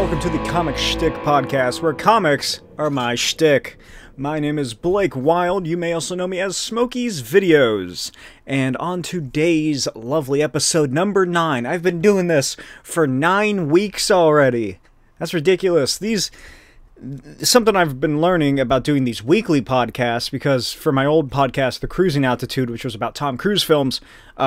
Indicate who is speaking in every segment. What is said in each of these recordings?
Speaker 1: welcome to the Comic Schtick Podcast, where comics are my shtick. My name is Blake Wild. You may also know me as Smokey's Videos. And on today's lovely episode number 9, I've been doing this for 9 weeks already. That's ridiculous. Something I've been learning about doing these weekly podcasts, because for my old podcast, The Cruising Altitude, which was about Tom Cruise films,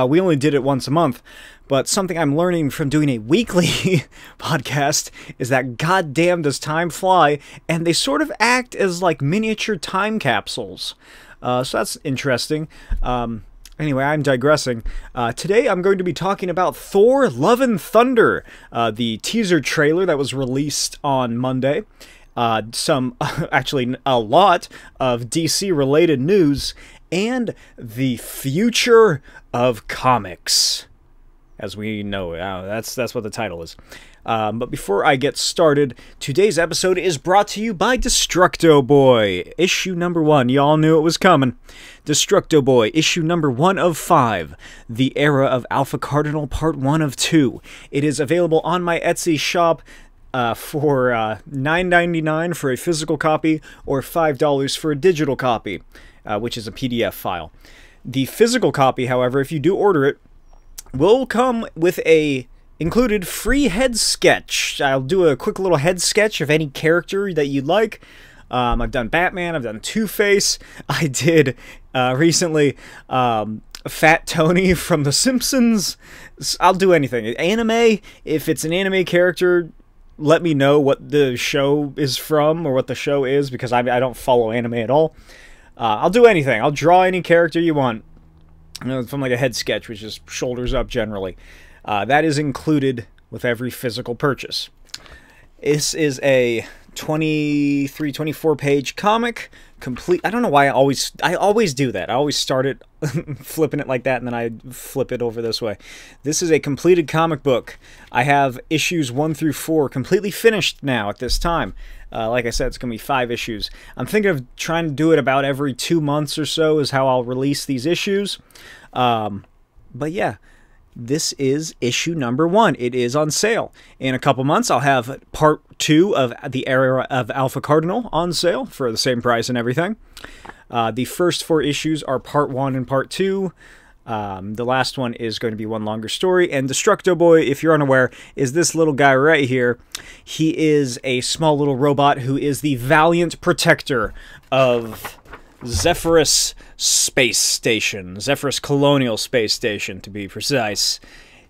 Speaker 1: we only did it once a month. But something I'm learning from doing a weekly podcast is that goddamn does time fly, and they sort of act as like miniature time capsules. So that's interesting. Anyway, I'm digressing. Today I'm going to be talking about Thor Love and Thunder, the teaser trailer that was released on Monday. Actually a lot of DC-related news, and the future of comics. As we know, that's what the title is. But before I get started, today's episode is brought to you by Destructo Boy, issue number 1. Y'all knew it was coming. Destructo Boy, issue number 1 of 5, The Era of Alpha Cardinal, part 1 of 2. It is available on my Etsy shop for $9.99 for a physical copy, or $5 for a digital copy, which is a PDF file. The physical copy, however, if you do order it, will come with a included free head sketch. I'll do a quick little head sketch of any character that you'd like. I've done Batman, I've done Two-Face, I did recently Fat Tony from The Simpsons. I'll do anything. Anime, if it's an anime character, let me know what the show is from, or what the show is, because I don't follow anime at all. I'll do anything. I'll draw any character you want. From like a head sketch, which is shoulders up generally. That is included with every physical purchase. This is a 24 page comic, complete. I don't know why I always do that. I always start it flipping it like that, and then I flip it over this way. This is a completed comic book. I have issues 1 through 4 completely finished now at this time. Like I said, it's going to be 5 issues. I'm thinking of trying to do it about every 2 months or so is how I'll release these issues. But yeah, this is issue number 1. It is on sale. In a couple months, I'll have part 2 of The Era of Alpha Cardinal on sale for the same price and everything. The first 4 issues are part 1 and part 2. The last one is going to be one longer story, and Destructo Boy, if you're unaware, is this little guy right here. He is a small little robot who is the valiant protector of Zephyrus Space Station, Zephyrus Colonial Space Station, to be precise.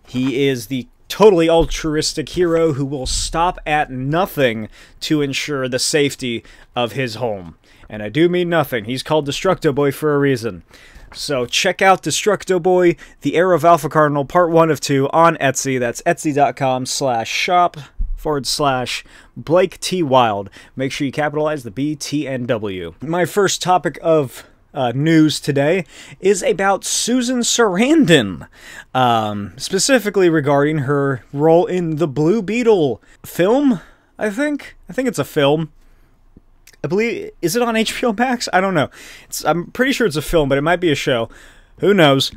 Speaker 1: He is the totally altruistic hero who will stop at nothing to ensure the safety of his home. And I do mean nothing. He's called Destructo Boy for a reason. So check out Destructo Boy, The Era of Alpha Cardinal, part 1 of 2 on Etsy. That's etsy.com/shop/Blake T. Wild. Make sure you capitalize the B, T, and W. My first topic of news today is about Susan Sarandon, specifically regarding her role in the Blue Beetle film, I think it's a film. I believe, is it on HBO Max? I don't know. I'm pretty sure it's a film, but it might be a show. Who knows?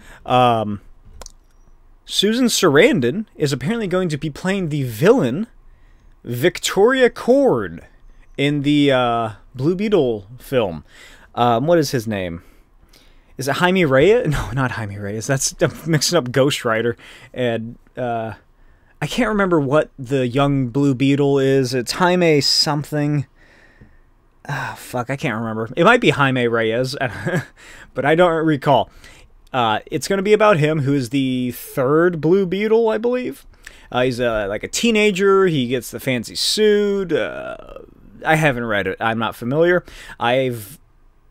Speaker 1: Susan Sarandon is apparently going to be playing the villain, Victoria Cord, in the Blue Beetle film. What is his name? Is it Jaime Reyes? No, not Jaime Reyes. I'm mixing up Ghost Rider. And I can't remember what the young Blue Beetle is. It's Jaime something. Fuck, I can't remember. It might be Jaime Reyes, but I don't recall. It's going to be about him, who is the 3rd Blue Beetle, I believe. He's like a teenager. He gets the fancy suit. I haven't read it. I'm not familiar. I've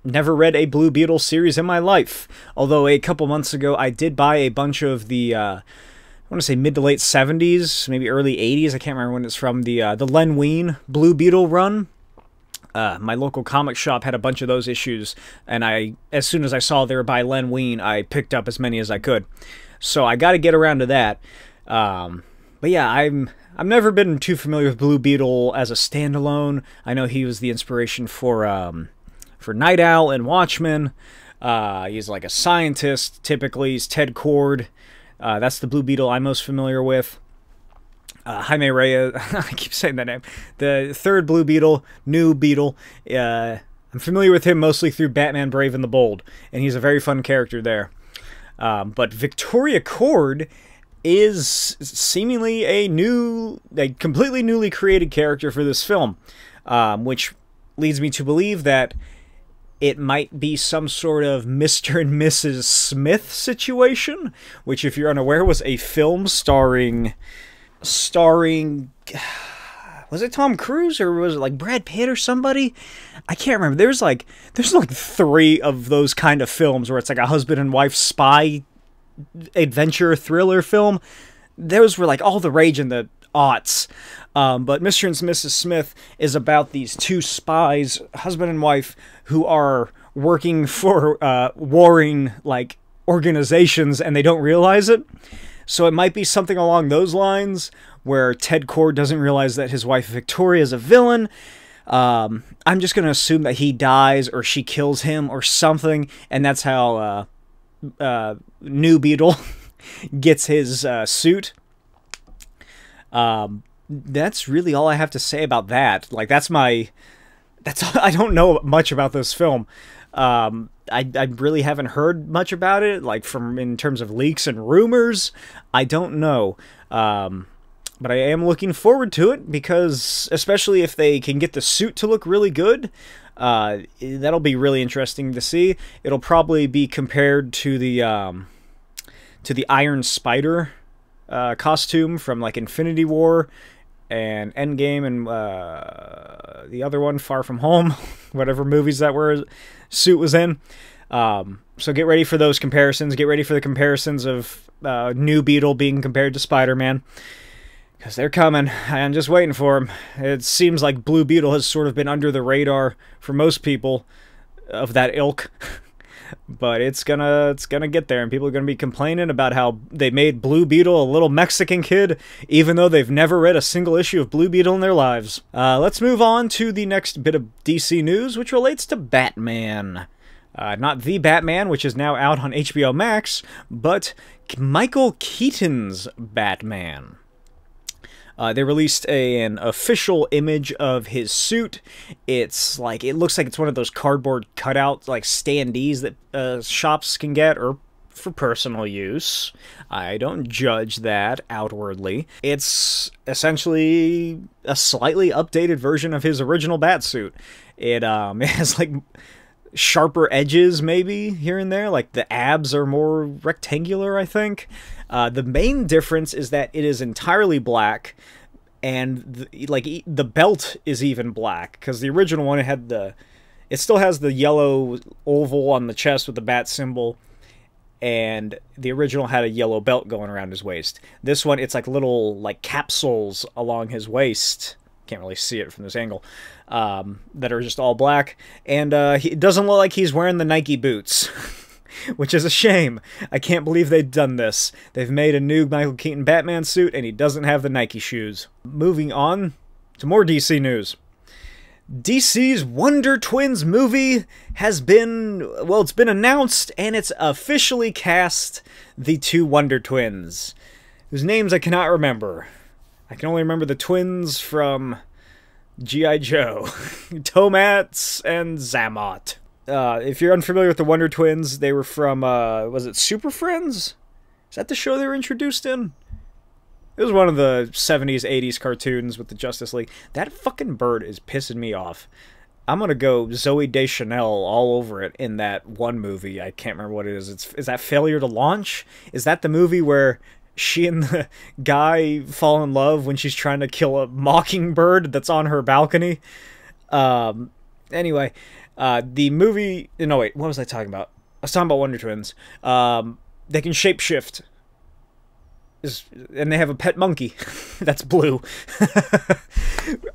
Speaker 1: never read a Blue Beetle series in my life. Although a couple months ago, I did buy a bunch of the I want to say mid to late 70s, maybe early 80s. I can't remember when it's from. The Len Wein Blue Beetle run. My local comic shop had a bunch of those issues, and as soon as I saw they were by Len Wein, I picked up as many as I could. So I got to get around to that. But yeah, I've never been too familiar with Blue Beetle as a standalone. I know he was the inspiration for Night Owl and Watchmen. He's like a scientist. Typically, he's Ted Cord. That's the Blue Beetle I'm most familiar with. Jaime Reyes, I keep saying that name, the third Blue Beetle, new Beetle. I'm familiar with him mostly through Batman Brave and the Bold, and he's a very fun character there. But Victoria Cord is seemingly a completely newly created character for this film, which leads me to believe that it might be some sort of Mr. and Mrs. Smith situation, which, if you're unaware, was a film starring, was it Tom Cruise or was it like Brad Pitt or somebody? I can't remember. There's like 3 of those kind of films where it's like a husband and wife spy adventure thriller film. Those were like all the rage in the aughts. But Mr. and Mrs. Smith is about these 2 spies, husband and wife, who are working for warring like organizations and they don't realize it. So it might be something along those lines where Ted Kord doesn't realize that his wife Victoria is a villain. I'm just going to assume that he dies or she kills him or something, and that's how New Beetle gets his suit. That's really all I have to say about that. Like, I don't know much about this film. I really haven't heard much about it, like in terms of leaks and rumors. I don't know. But I am looking forward to it because, especially if they can get the suit to look really good, that'll be really interesting to see. It'll probably be compared to the Iron Spider costume from like Infinity War and Endgame and the other one, Far From Home, whatever movies that suit was in. So get ready for those comparisons. Get ready for the comparisons of New Beetle being compared to Spider-Man, because they're coming. I'm just waiting for them. It seems like Blue Beetle has sort of been under the radar for most people of that ilk. But it's gonna get there, and people are gonna be complaining about how they made Blue Beetle a little Mexican kid, even though they've never read a single issue of Blue Beetle in their lives. Let's move on to the next bit of DC news, which relates to Batman. Not The Batman, which is now out on HBO Max, but Michael Keaton's Batman. They released an official image of his suit. It looks like it's one of those cardboard cutouts, like standees that shops can get, or for personal use. I don't judge that outwardly. It's essentially a slightly updated version of his original Batsuit. It has like sharper edges maybe here and there, like the abs are more rectangular, I think. The main difference is that it is entirely black, and the belt is even black, because the original one it still has the yellow oval on the chest with the bat symbol, and the original had a yellow belt going around his waist. This one, it's like little like capsules along his waist. Can't really see it from this angle, that are just all black, and it doesn't look like he's wearing the Nike boots. Which is a shame. I can't believe they've done this. They've made a new Michael Keaton Batman suit, and he doesn't have the Nike shoes. Moving on to more DC news. DC's Wonder Twins movie has been, well, it's been announced, and it's officially cast the 2 Wonder Twins, whose names I cannot remember. I can only remember the twins from G.I. Joe. Tomats and Zammot. If you're unfamiliar with the Wonder Twins, they were from, was it Super Friends? Is that the show they were introduced in? It was one of the 70s, 80s cartoons with the Justice League. That fucking bird is pissing me off. I'm gonna go Zooey Deschanel all over it in that one movie. I can't remember what it is. Is that Failure to Launch? Is that the movie where she and the guy fall in love when she's trying to kill a mockingbird that's on her balcony? Anyway... the movie... No, wait, what was I talking about? I was talking about Wonder Twins. They can shapeshift. And they have a pet monkey. That's blue.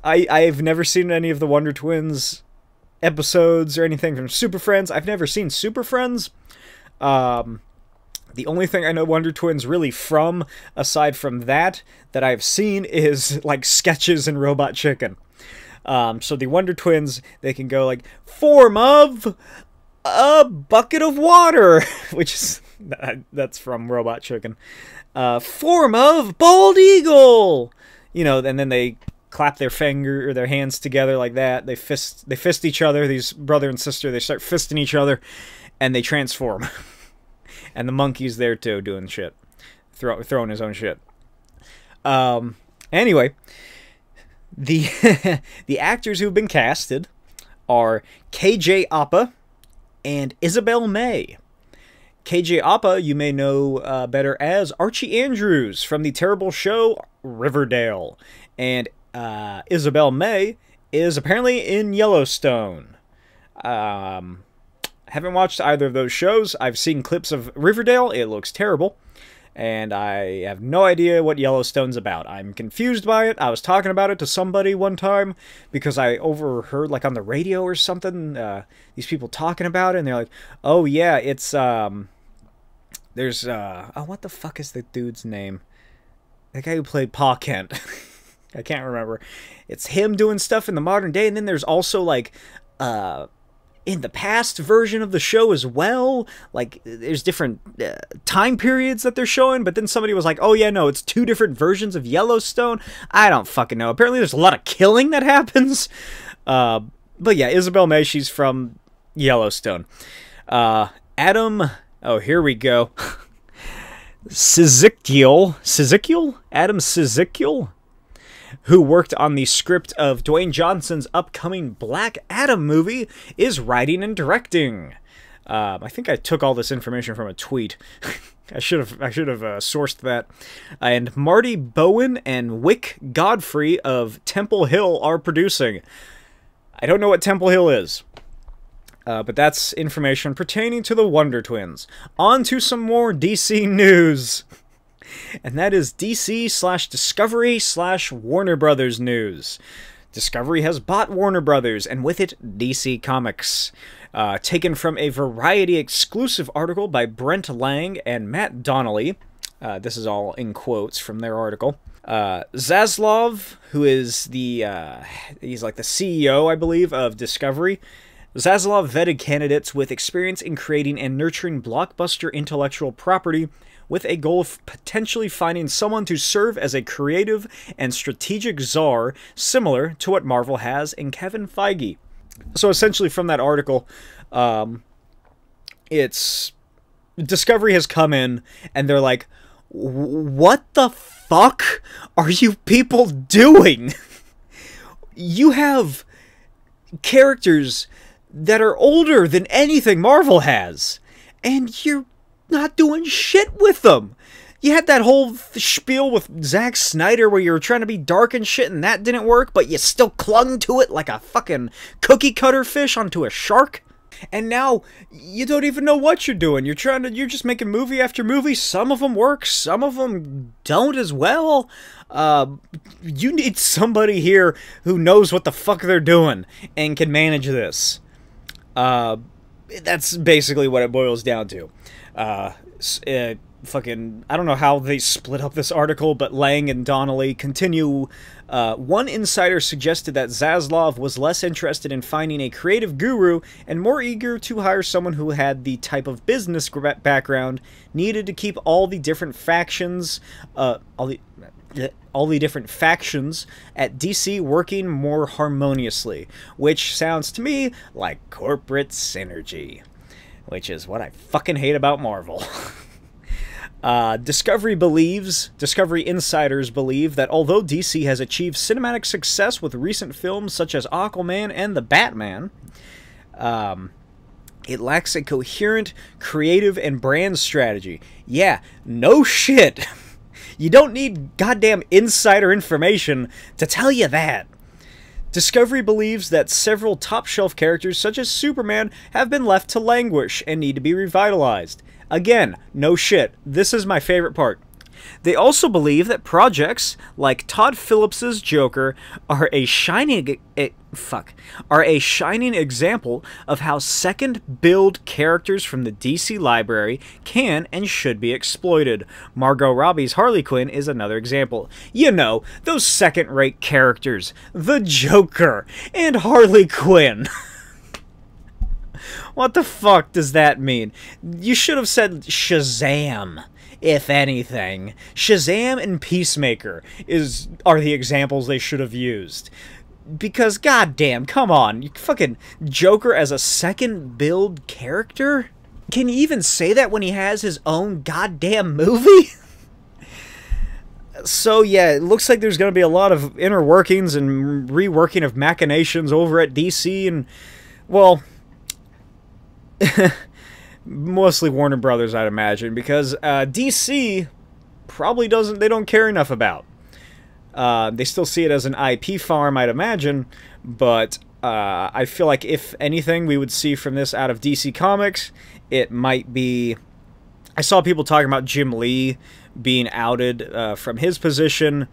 Speaker 1: I've never seen any of the Wonder Twins episodes or anything from Super Friends. I've never seen Super Friends. The only thing I know Wonder Twins really from, aside from that I've seen, is, like, sketches in Robot Chicken. So the Wonder Twins, they can go like, form of a bucket of water, which is, that's from Robot Chicken. Form of bald eagle. you know, and then they clap their finger or their hands together like that. They fist each other. These brother and sister, they start fisting each other, and they transform. And the monkey's there too, doing shit, throwing his own shit. Anyway, the the actors who've been casted are KJ Apa and Isabel May. KJ Apa, you may know better as Archie Andrews from the terrible show Riverdale. And Isabel May is apparently in Yellowstone. Haven't watched either of those shows. I've seen clips of Riverdale. It looks terrible. And I have no idea what Yellowstone's about. I'm confused by it. I was talking about it to somebody one time because I overheard, like, on the radio or something, these people talking about it, and they're like, oh, yeah, it's, there's, oh, what the fuck is the dude's name? The guy who played Pa Kent. I can't remember. It's him doing stuff in the modern day, and then there's also, like, in the past version of the show as well, like, there's different time periods that they're showing, but then somebody was like, oh yeah, no, it's 2 different versions of Yellowstone. I don't fucking know. Apparently there's a lot of killing that happens. But yeah, Isabel May, she's from Yellowstone. Adam, oh, here we go. Sizikiel? Adam Sizikiel? Who worked on the script of Dwayne Johnson's upcoming Black Adam movie, is writing and directing. I think I took all this information from a tweet. I should have sourced that. And Marty Bowen and Wick Godfrey of Temple Hill are producing. I don't know what Temple Hill is. But that's information pertaining to the Wonder Twins. On to some more DC news. And that is DC/Discovery/Warner Brothers news. Discovery has bought Warner Brothers, and with it, DC Comics. Taken from a Variety exclusive article by Brent Lang and Matt Donnelly. This is all in quotes from their article. Zaslav, who is he's like the CEO, I believe, of Discovery. Zaslav vetted candidates with experience in creating and nurturing blockbuster intellectual property, with a goal of potentially finding someone to serve as a creative and strategic czar, similar to what Marvel has in Kevin Feige. So essentially from that article, it's Discovery has come in and they're like, what the fuck are you people doing? You have characters that are older than anything Marvel has, and you're not doing shit with them. You had that whole spiel with Zack Snyder where you were trying to be dark and shit, and that didn't work, but you still clung to it like a fucking cookie cutter fish onto a shark. And now you don't even know what you're doing. You're just making movie after movie. Some of them work, some of them don't as well. You need somebody here who knows what the fuck they're doing and can manage this. That's basically what it boils down to. Fucking, I don't know how they split up this article, but Lang and Donnelly continue. One insider suggested that Zaslav was less interested in finding a creative guru and more eager to hire someone who had the type of business background needed to keep all the different factions, all the different factions at DC working more harmoniously, which sounds to me like corporate synergy, which is what I fucking hate about Marvel. Discovery insiders believe that although DC has achieved cinematic success with recent films such as Aquaman and The Batman, it lacks a coherent, creative, and brand strategy. Yeah, no shit. You don't need goddamn insider information to tell you that. Discovery believes that several top-shelf characters such as Superman have been left to languish and need to be revitalized. Again, no shit. This is my favorite part. They also believe that projects like Todd Phillips's Joker are a shining example of how second-build characters from the DC library can and should be exploited. Margot Robbie's Harley Quinn is another example. You know, those second-rate characters, the Joker and Harley Quinn. What the fuck does that mean? You should have said Shazam if anything. Shazam and Peacemaker are the examples they should have used. Because, goddamn, come on. You fucking Joker as a second build character? Can you even say that when he has his own goddamn movie? So, yeah, it looks like there's going to be a lot of inner workings and reworking of machinations over at DC, and, well, mostly Warner Brothers, I'd imagine, because DC probably they don't care enough about. They still see it as an IP farm, I'd imagine, but I feel like if anything we would see from this out of DC Comics, it might be... I saw people talking about Jim Lee being outed from his position.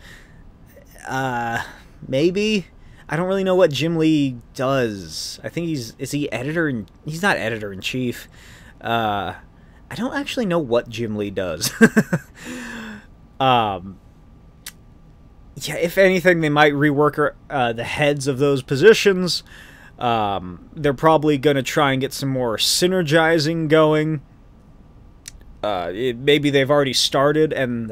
Speaker 1: Maybe. I don't really know what Jim Lee does. I think is he editor? He's not editor-in-chief. I don't actually know what Jim Lee does. Yeah, if anything, they might rework the heads of those positions. They're probably going to try and get some more synergizing going. Maybe they've already started, and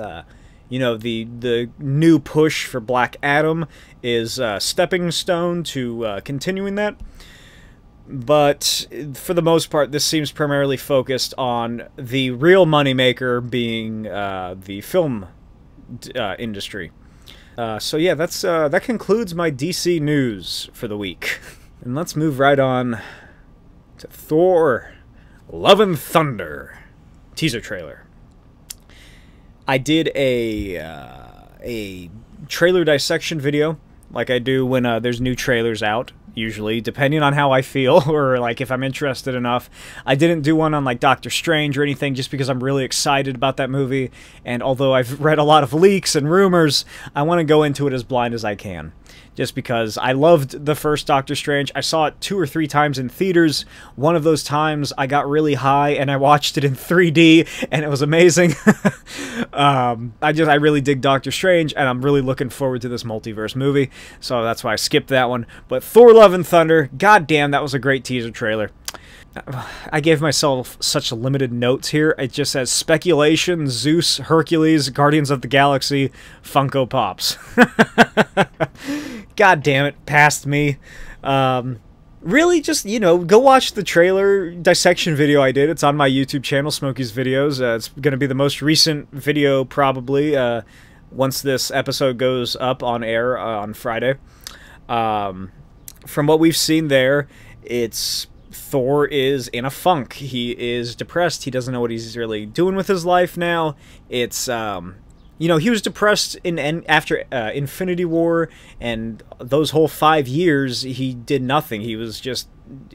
Speaker 1: you know, the new push for Black Adam is a stepping stone to continuing that. But for the most part, this seems primarily focused on the real moneymaker being the film industry. So yeah, that concludes my DC news for the week. And let's move right on to Thor Love and Thunder teaser trailer. I did a trailer dissection video, like I do when there's new trailers out, usually, depending on how I feel, or like if I'm interested enough. I didn't do one on like Doctor Strange or anything, just because I'm really excited about that movie, and although I've read a lot of leaks and rumors, I want to go into it as blind as I can. Just because I loved the first Doctor Strange. I saw it 2 or 3 times in theaters. One of those times I got really high and I watched it in 3D, and it was amazing. I really dig Doctor Strange, and I'm really looking forward to this multiverse movie, so that's why I skipped that one. But Thor Love and Thunder, goddamn, that was a great teaser trailer. I gave myself such limited notes here. It just says speculation, Zeus, Hercules, Guardians of the Galaxy, Funko Pops. God damn it, past me. Really, just, you know, go watch the trailer dissection video I did. It's on my YouTube channel, Smokey's Videos. It's going to be the most recent video, probably, once this episode goes up on air on Friday. From what we've seen there, it's... Thor is in a funk. He is depressed. He doesn't know what he's really doing with his life now. It's, you know, he was depressed after Infinity War, and those whole 5 years, he did nothing. He was just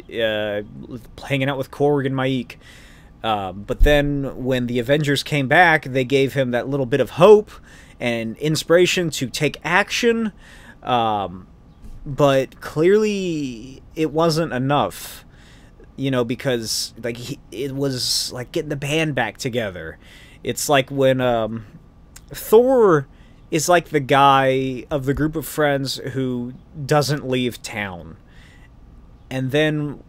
Speaker 1: hanging out with Korg and Maik. But then when the Avengers came back, they gave him that little bit of hope and inspiration to take action. But clearly, it wasn't enough. You know, because like it was like getting the band back together. It's like when Thor is like the guy of the group of friends who doesn't leave town, and then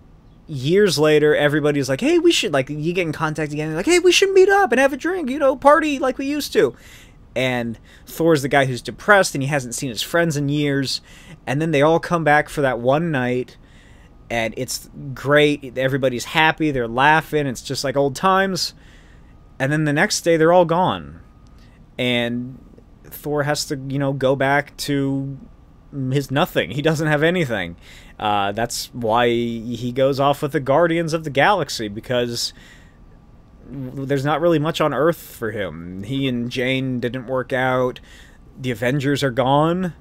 Speaker 1: years later, everybody's like, "Hey, we should," like, you get in contact again, like, "Hey, we should meet up and have a drink, you know, party like we used to." And Thor's the guy who's depressed and he hasn't seen his friends in years, and then they all come back for that one night. And it's great. Everybody's happy. They're laughing. It's just like old times. And then the next day, they're all gone. And Thor has to, you know, go back to his nothing. He doesn't have anything. That's why he goes off with the Guardians of the Galaxy, because there's not really much on Earth for him. He and Jane didn't work out. The Avengers are gone.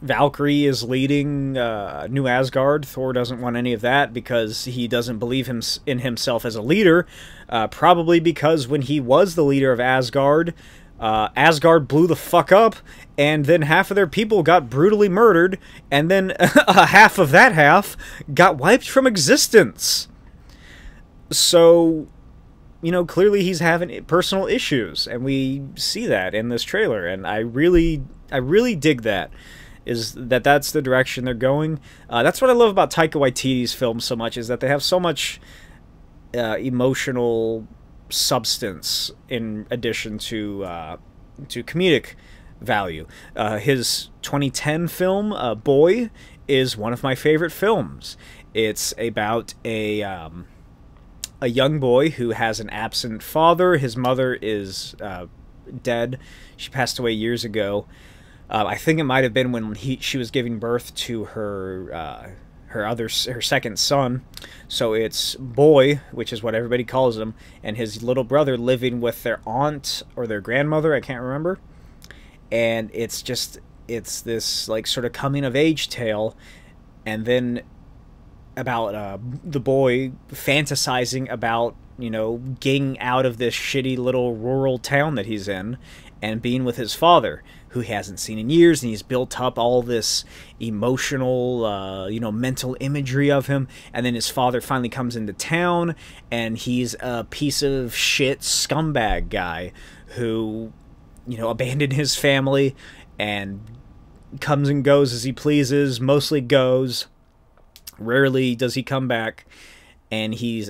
Speaker 1: Valkyrie is leading New Asgard. Thor doesn't want any of that because he doesn't believe in himself as a leader. Probably because when he was the leader of Asgard, Asgard blew the fuck up, and then half of their people got brutally murdered, and then half of that half got wiped from existence. So, you know, clearly he's having personal issues, and we see that in this trailer, and I really dig that. That's the direction they're going. That's what I love about Taika Waititi's films so much, is that they have so much emotional substance in addition to comedic value. His 2010 film, Boy, is one of my favorite films. It's about a young boy who has an absent father. His mother is dead. She passed away years ago. I think it might have been when she was giving birth to her second son. So it's Boy, which is what everybody calls him, and his little brother living with their aunt or their grandmother, I can't remember. And it's this like sort of coming of age tale, and then about the boy fantasizing about, you know, getting out of this shitty little rural town that he's in and being with his father, who he hasn't seen in years, and he's built up all this emotional, you know, mental imagery of him. And then his father finally comes into town, and he's a piece of shit scumbag guy who, you know, abandoned his family and comes and goes as he pleases, mostly goes. Rarely does he come back. And he's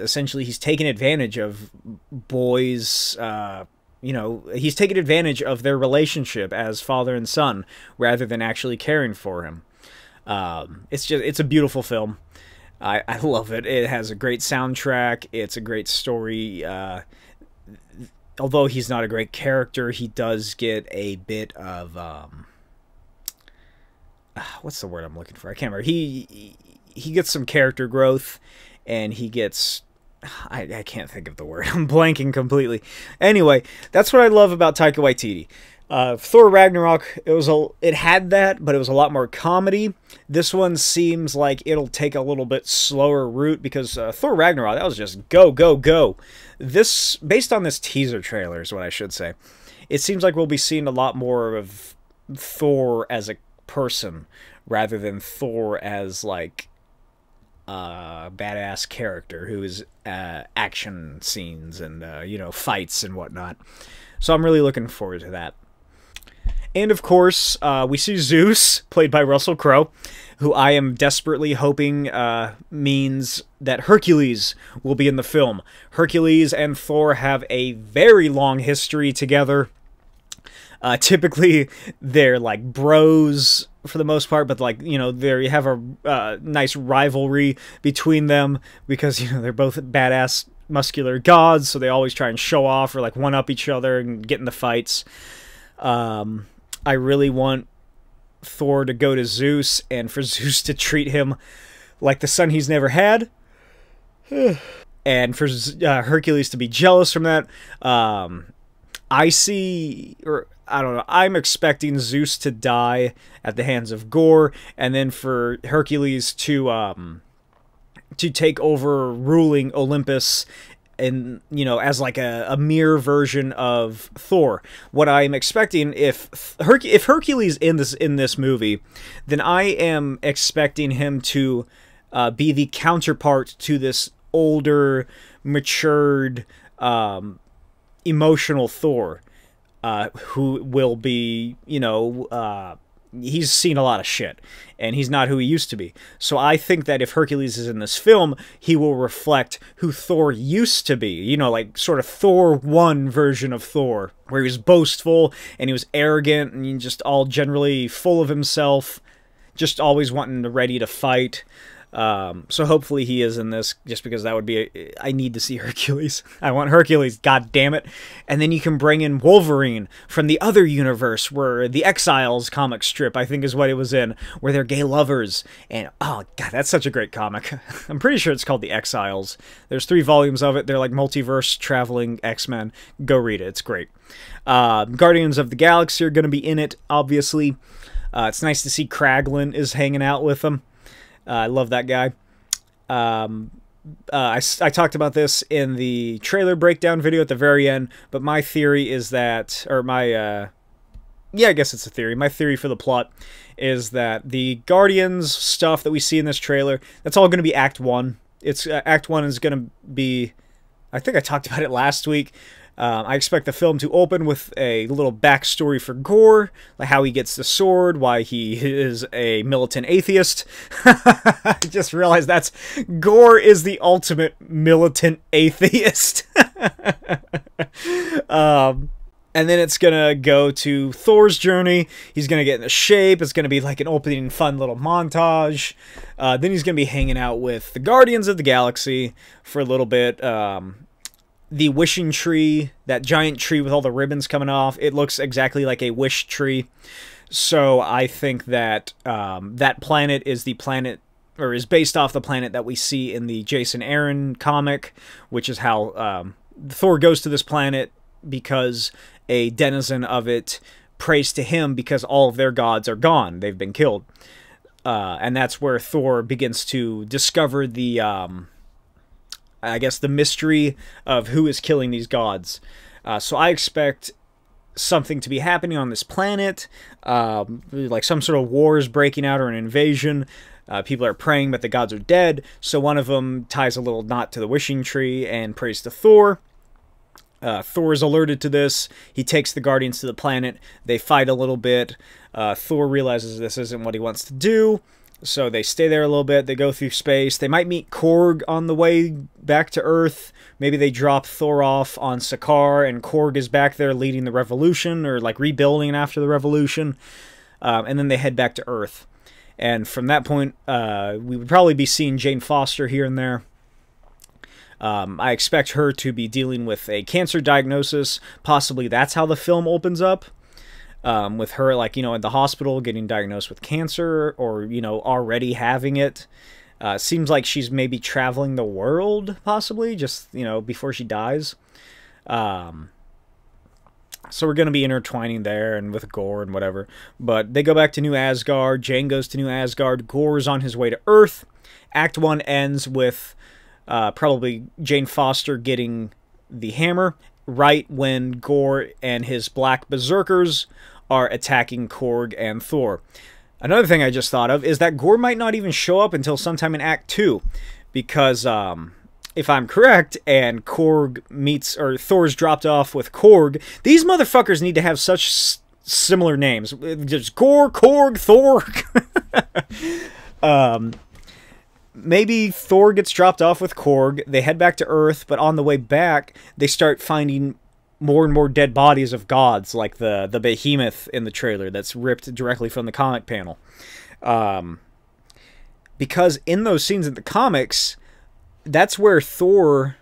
Speaker 1: taken advantage of Boy's, you know, he's taken advantage of their relationship as father and son rather than actually caring for him. It's a beautiful film. I love it. It has a great soundtrack. It's a great story. Although he's not a great character, he does get a bit of, what's the word I'm looking for? I can't remember. He gets some character growth, and he gets, I can't think of the word. I'm blanking completely. Anyway, that's what I love about Taika Waititi. Thor Ragnarok, it had that, but it was a lot more comedy. This one seems like it'll take a little bit slower route, because Thor Ragnarok, that was just go, go, go. This, based on this teaser trailer is what I should say, it seems like we'll be seeing a lot more of Thor as a person, rather than Thor as, like, a badass character who is action scenes and, you know, fights and whatnot. So I'm really looking forward to that. And, of course, we see Zeus, played by Russell Crowe, who I am desperately hoping means that Hercules will be in the film. Hercules and Thor have a very long history together. Typically, they're, like, bros for the most part, but, like, you know, they have a nice rivalry between them because, you know, they're both badass, muscular gods, so they always try and show off or, like, one-up each other and get in the fights. I really want Thor to go to Zeus, and for Zeus to treat him like the son he's never had. And for Hercules to be jealous from that. I don't know, I'm expecting Zeus to die at the hands of Gore, and then for Hercules to take over ruling Olympus, and, you know, as like a mirror version of Thor. What I'm expecting, if Hercules in this movie, then I am expecting him to be the counterpart to this older, matured, emotional Thor, who will be, you know, he's seen a lot of shit, and he's not who he used to be. So I think that if Hercules is in this film, he will reflect who Thor used to be. You know, like sort of Thor 1 version of Thor, where he was boastful, and he was arrogant, and just all generally full of himself, just always wanting to ready to fight. So hopefully he is in this, just because that would be I need to see Hercules. I want Hercules, god damn it. And then you can bring in Wolverine from the other universe, where the Exiles comic strip, I think is what it was in, where they're gay lovers. And, oh god, that's such a great comic. I'm pretty sure it's called The Exiles. There's 3 volumes of it. They're like multiverse traveling X-Men. Go read it. It's great. Guardians of the Galaxy are going to be in it, obviously. It's nice to see Kraglin is hanging out with them. I love that guy. I talked about this in the trailer breakdown video at the very end, but my theory is that, or my, yeah, I guess it's a theory. My theory for the plot is that the Guardians stuff that we see in this trailer, that's all going to be Act 1. It's, Act 1 is going to be, I think I talked about it last week. I expect the film to open with a little backstory for Gore, like how he gets the sword, why he is a militant atheist. I just realized Gore is the ultimate militant atheist. And then it's gonna go to Thor's journey. He's gonna get into shape. It's gonna be like an opening, fun little montage. Then he's gonna be hanging out with the Guardians of the Galaxy for a little bit. The wishing tree, that giant tree with all the ribbons coming off, it looks exactly like a wish tree. So I think that that planet is the planet, or is based off the planet that we see in the Jason Aaron comic, which is how Thor goes to this planet because a denizen of it prays to him because all of their gods are gone. They've been killed. And that's where Thor begins to discover the, I guess, the mystery of who is killing these gods. So I expect something to be happening on this planet, like some sort of wars breaking out or an invasion. People are praying, but the gods are dead. So one of them ties a little knot to the wishing tree and prays to Thor. Thor is alerted to this. He takes the Guardians to the planet. They fight a little bit. Thor realizes this isn't what he wants to do, so they stay there a little bit. They go through space. They might meet Korg on the way back to Earth. Maybe they drop Thor off on Sakaar, and Korg is back there leading the revolution, or like rebuilding after the revolution. And then they head back to Earth. And from that point, we would probably be seeing Jane Foster here and there. I expect her to be dealing with a cancer diagnosis. Possibly that's how the film opens up. With her, like, you know, in the hospital getting diagnosed with cancer, or, you know, already having it. Seems like she's maybe traveling the world, possibly, just, you know, before she dies. So we're going to be intertwining there and with Gore and whatever. But they go back to New Asgard. Jane goes to New Asgard. Gore's on his way to Earth. Act 1 ends with probably Jane Foster getting the hammer right when Gore and his black berserkers are attacking Korg and Thor. Another thing I just thought of is that Gore might not even show up until sometime in Act 2, because if I'm correct, and Korg meets, or Thor's dropped off with Korg, these motherfuckers need to have such similar names. Just Gore, Korg, Thor. Maybe Thor gets dropped off with Korg, they head back to Earth, but on the way back, they start finding more and more dead bodies of gods, like the behemoth in the trailer that's ripped directly from the comic panel. Because in those scenes in the comics, that's where Thor...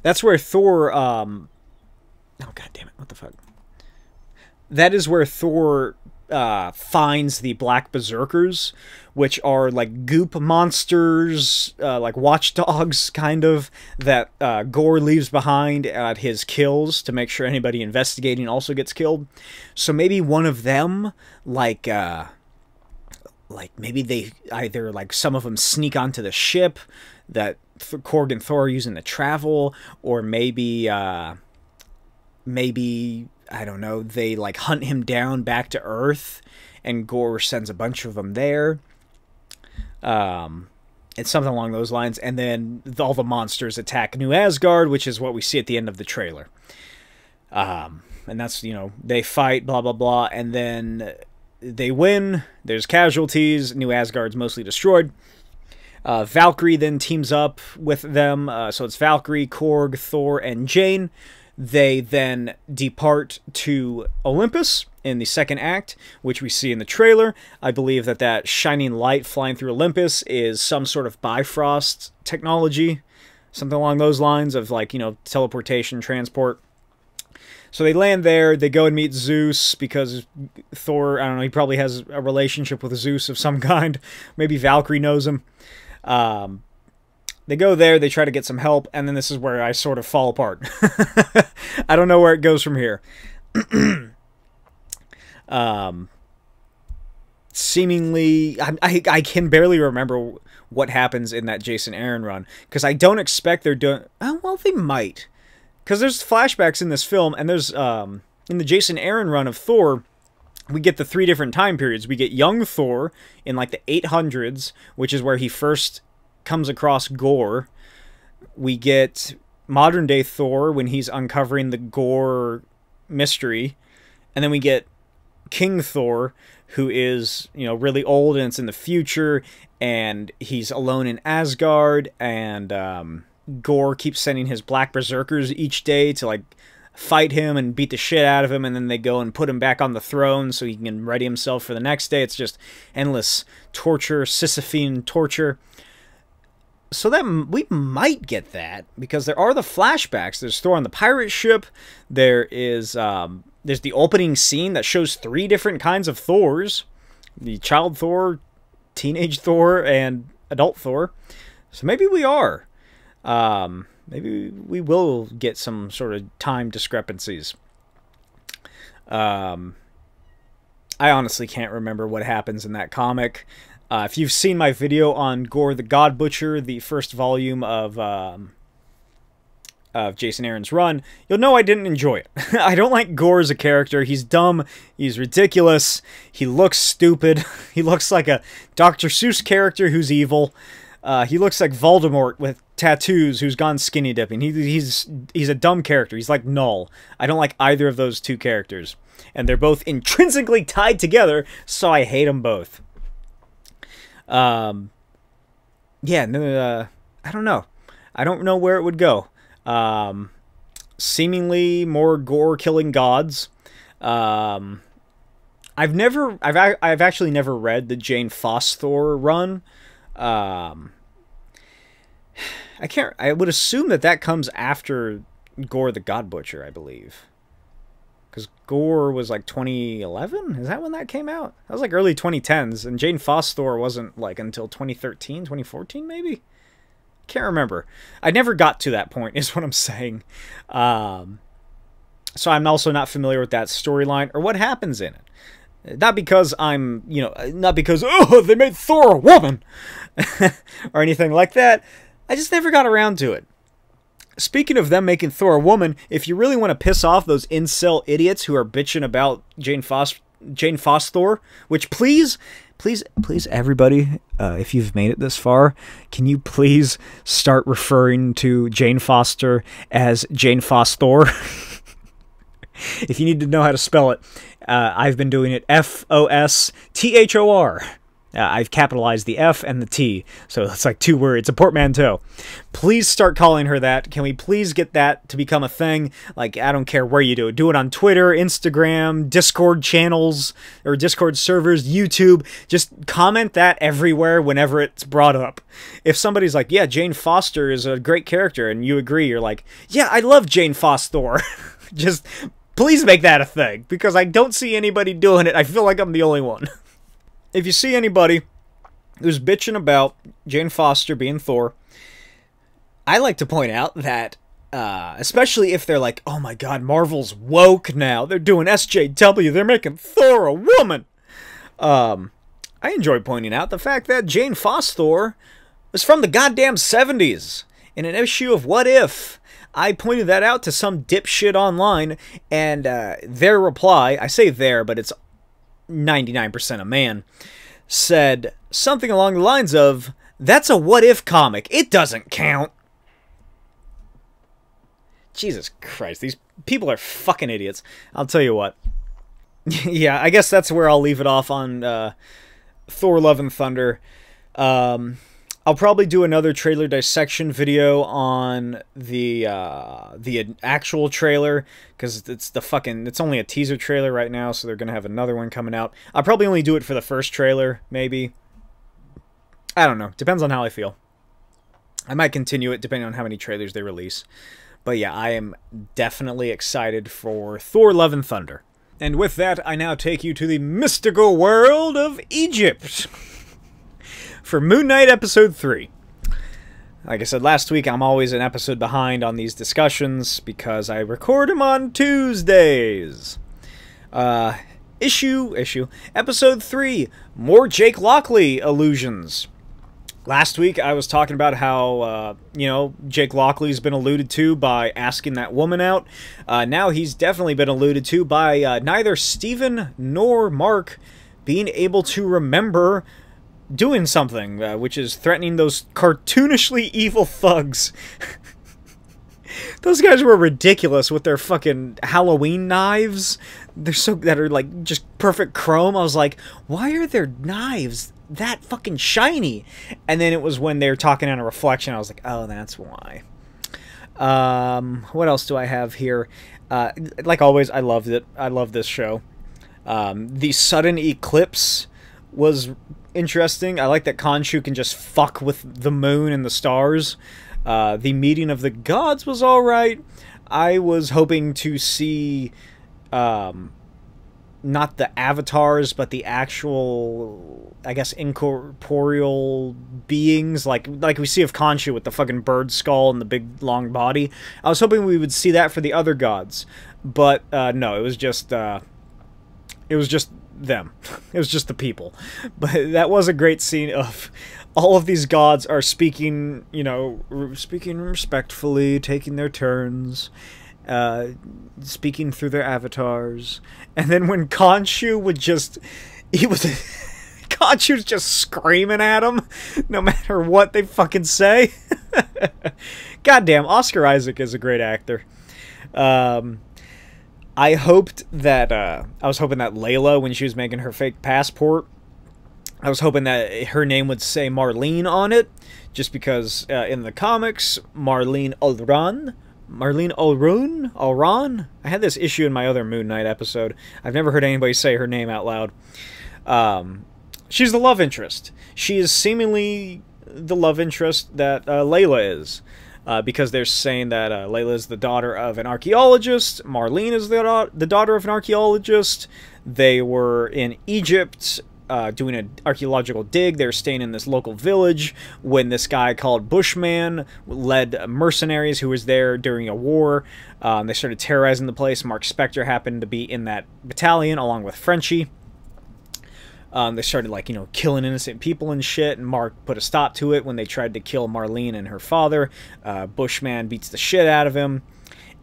Speaker 1: oh, god damn it, what the fuck? That is where Thor finds the Black Berserkers, which are like goop monsters, like watchdogs, kind of, that Gore leaves behind at his kills to make sure anybody investigating also gets killed. So maybe one of them, like maybe they either, like, some of them sneak onto the ship that Korg and Thor are using to travel, or maybe I don't know, they, like, hunt him down back to Earth, and Gore sends a bunch of them there. It's something along those lines, and then all the monsters attack New Asgard, which is what we see at the end of the trailer. And that's, you know, they fight, blah, blah, blah, and then they win, there's casualties, New Asgard's mostly destroyed. Valkyrie then teams up with them, so it's Valkyrie, Korg, Thor, and Jane. They then depart to Olympus in the second act, which we see in the trailer. I believe that that shining light flying through Olympus is some sort of Bifrost technology, something along those lines of, like, you know, teleportation, transport. So they land there, they go and meet Zeus, because Thor, I don't know, he probably has a relationship with Zeus of some kind. Maybe Valkyrie knows him. They go there, they try to get some help, and then this is where I sort of fall apart. I don't know where it goes from here. Seemingly, I can barely remember what happens in that Jason Aaron run, because I don't expect they're doing... Oh, well, they might. Because there's flashbacks in this film, and there's, in the Jason Aaron run of Thor, we get the 3 different time periods. We get young Thor in, like, the 800s, which is where he first comes across Gore. We get modern day Thor when he's uncovering the Gore mystery, and then we get King Thor, who is, you know, really old and it's in the future, and he's alone in Asgard, and Gore keeps sending his black berserkers each day to, like, fight him and beat the shit out of him, and then they go and put him back on the throne so he can ready himself for the next day. It's just endless torture, Sisyphean torture. So that we might get that, because there are the flashbacks. There's Thor on the pirate ship. There is there's the opening scene that shows 3 different kinds of Thors: the child Thor, teenage Thor, and adult Thor. So maybe we are. Maybe we will get some sort of time discrepancies. I honestly can't remember what happens in that comic. If you've seen my video on Gore the God Butcher, the first volume of Jason Aaron's run, you'll know I didn't enjoy it. I don't like Gore as a character. He's dumb. He's ridiculous. He looks stupid. He looks like a Dr. Seuss character who's evil. He looks like Voldemort with tattoos who's gone skinny dipping. He's a dumb character. He's like Null. I don't like either of those 2 characters. And they're both intrinsically tied together, so I hate them both. Yeah, no, I don't know. I don't know where it would go. Seemingly more Gore killing gods. I've actually never read the Jane Foss Thor run. I would assume that comes after Gore the God Butcher, I believe. Because Gore was like 2011? Is that when that came out? That was like early 2010s, and Jane Foss Thor wasn't like until 2013, 2014 maybe? Can't remember. I never got to that point, is what I'm saying. So I'm also not familiar with that storyline or what happens in it. Not because I'm, not because, oh, they made Thor a woman! or anything like that. I just never got around to it. Speaking of them making Thor a woman, if you really want to piss off those incel idiots who are bitching about Jane Foss Thor, which please, everybody, if you've made it this far, can you please start referring to Jane Foster as Jane Foss Thor? If you need to know how to spell it, I've been doing it F-O-S-T-H-O-R. I've capitalized the F and the T, so it's like 2 words, a portmanteau. Please start calling her that. Can we please get that to become a thing? Like, I don't care where you do it. Do it on Twitter, Instagram, Discord channels, or Discord servers, YouTube. Just comment that everywhere whenever it's brought up. If somebody's like, yeah, Jane Foster is a great character, and you agree, you're like, yeah, I love Jane Foss Thor. Just please make that a thing, because I don't see anybody doing it. I feel like I'm the only one. If you see anybody who's bitching about Jane Foster being Thor, I like to point out that, especially if they're like, oh my god, Marvel's woke now, they're doing SJW, they're making Thor a woman. I enjoy pointing out the fact that Jane Foster Thor was from the goddamn 70s, in an issue of What If. I pointed that out to some dipshit online, and their reply, I say their, but it's 99% a man, said something along the lines of, that's a What If comic, it doesn't count. Jesus Christ, these people are fucking idiots. I'll tell you what. Yeah, I guess that's where I'll leave it off on Thor Love and Thunder. I'll probably do another trailer dissection video on the actual trailer, because it's only a teaser trailer right now, so they're gonna have another one coming out. I'll probably only do it for the first trailer, maybe. I don't know. Depends on how I feel. I might continue it depending on how many trailers they release. But yeah, I am definitely excited for Thor Love and Thunder. And with that, I now take you to the mystical world of Egypt for Moon Knight Episode 3. Like I said last week, I'm always an episode behind on these discussions because I record them on Tuesdays. Episode 3, more Jake Lockley allusions. Last week, I was talking about how, Jake Lockley's been alluded to by asking that woman out. Now he's definitely been alluded to by neither Steven nor Mark being able to remember doing something, which is threatening those cartoonishly evil thugs. Those guys were ridiculous with their fucking Halloween knives. That are like just perfect chrome. I was like, why are their knives that fucking shiny? And then it was when they were talking on a reflection, I was like, oh, that's why. What else do I have here? Like always, I loved it. I love this show. The sudden eclipse was interesting. I like that Khonshu can just fuck with the moon and the stars. The meeting of the gods was alright. I was hoping to see not the avatars, but the actual, I guess, incorporeal beings, like we see of Khonshu with the fucking bird skull and the big long body. I was hoping we would see that for the other gods, but no, it was just them. It was just the people. But that was a great scene of all of these gods are speaking, speaking respectfully, taking their turns, speaking through their avatars. And then when Khonshu would Khonshu's just screaming at him, no matter what they fucking say. Goddamn, Oscar Isaac is a great actor. I hoped that, I was hoping that Layla, when she was making her fake passport, I was hoping that her name would say Marlene on it, just because in the comics, Marlene Olron? I had this issue in my other Moon Knight episode. I've never heard anybody say her name out loud. She's the love interest. She is seemingly the love interest that Layla is. Because they're saying that Layla is the daughter of an archaeologist, Marlene is the daughter of an archaeologist. They were in Egypt doing an archaeological dig. They were staying in this local village when this guy called Bushman led mercenaries who was there during a war. They started terrorizing the place. Mark Spector happened to be in that battalion along with Frenchie. They started, killing innocent people and shit, and Mark put a stop to it when they tried to kill Marlene and her father. Bushman beats the shit out of him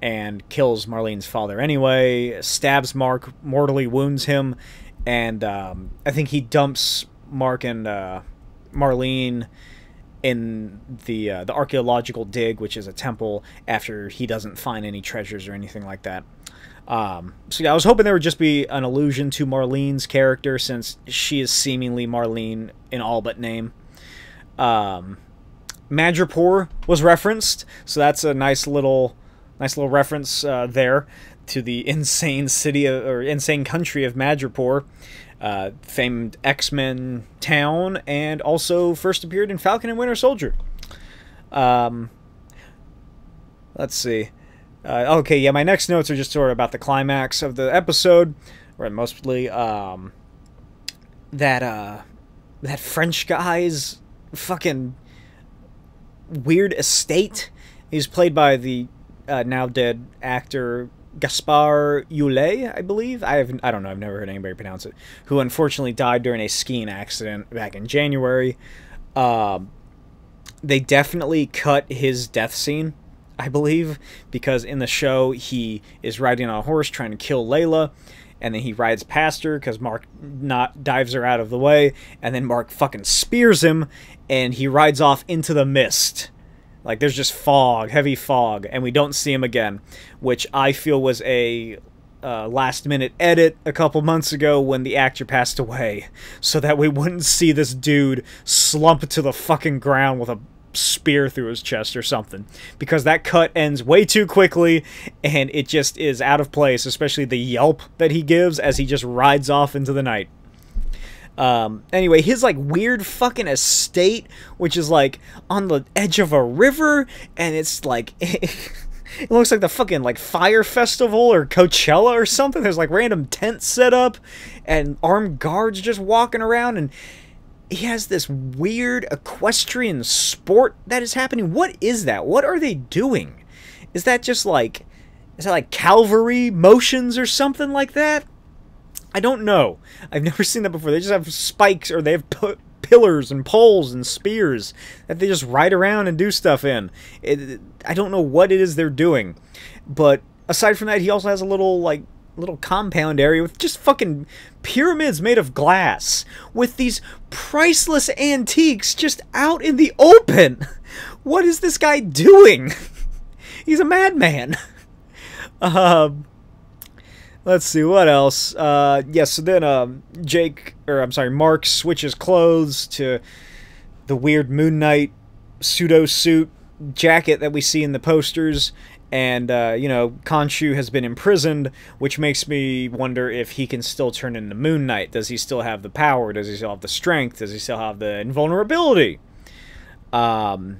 Speaker 1: and kills Marlene's father anyway, stabs Mark, mortally wounds him, and I think he dumps Mark and Marlene in the archaeological dig, which is a temple, after he doesn't find any treasures or anything like that. So yeah, I was hoping there would just be an allusion to Marlene's character, since she is seemingly Marlene in all but name. Madripoor was referenced, so that's a nice little reference there to the insane city or insane country of Madripoor, famed X-Men town, and also first appeared in Falcon and Winter Soldier. Let's see. Okay, yeah, my next notes are just sort of about the climax of the episode, where mostly that French guy's fucking weird estate. He's played by the now dead actor Gaspard Ulliel, I believe. I don't know. I've never heard anybody pronounce it. Who unfortunately died during a skiing accident back in January. They definitely cut his death scene, I believe, because in the show he is riding on a horse trying to kill Layla, and then he rides past her because Mark dives her out of the way, and then Mark fucking spears him, and he rides off into the mist. Like, there's just fog, heavy fog, and we don't see him again, which I feel was a last-minute edit a couple months ago when the actor passed away, so that we wouldn't see this dude slump to the fucking ground with a spear through his chest or something, because that cut ends way too quickly, and it just is out of place, especially the yelp that he gives as he just rides off into the night. Anyway, his, weird fucking estate, which is, on the edge of a river, and it's, it looks like the fucking, Fire Festival or Coachella or something. There's, random tents set up, and armed guards just walking around, and he has this weird equestrian sport that is happening. What is that? What are they doing? Is that just, is that, cavalry motions or something like that? I don't know. I've never seen that before. They just have spikes, or they have pillars and poles and spears that they just ride around and do stuff in. I don't know what it is they're doing. But aside from that, he also has a little compound area with just fucking pyramids made of glass with these priceless antiques just out in the open. What is this guy doing? He's a madman. Let's see, what else? Yes, so then Mark switches clothes to the weird Moon Knight pseudo suit jacket that we see in the posters, and, you know, Khonshu has been imprisoned, which makes me wonder if he can still turn into Moon Knight. Does he still have the power? Does he still have the strength? Does he still have the invulnerability? Who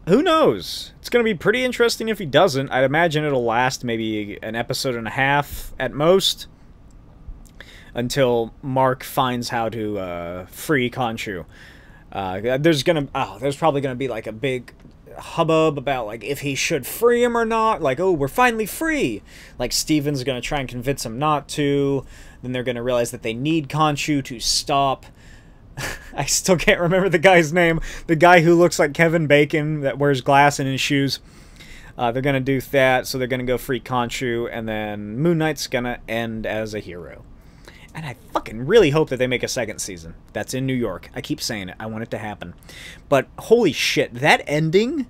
Speaker 1: knows? It's going to be pretty interesting if he doesn't. I'd imagine it'll last maybe an episode and a half at most, until Mark finds how to free Khonshu. There's probably gonna be like a big hubbub about like if he should free him or not. Like, oh, we're finally free. Like Steven's gonna try and convince him not to. Then they're gonna realize that they need Khonshu to stop. I still can't remember the guy's name. The guy who looks like Kevin Bacon that wears glass in his shoes. They're gonna do that, so they're gonna go free Khonshu, and then Moon Knight's gonna end as a hero. And I fucking really hope that they make a second season. That's in New York. I keep saying it. I want it to happen. But holy shit, that ending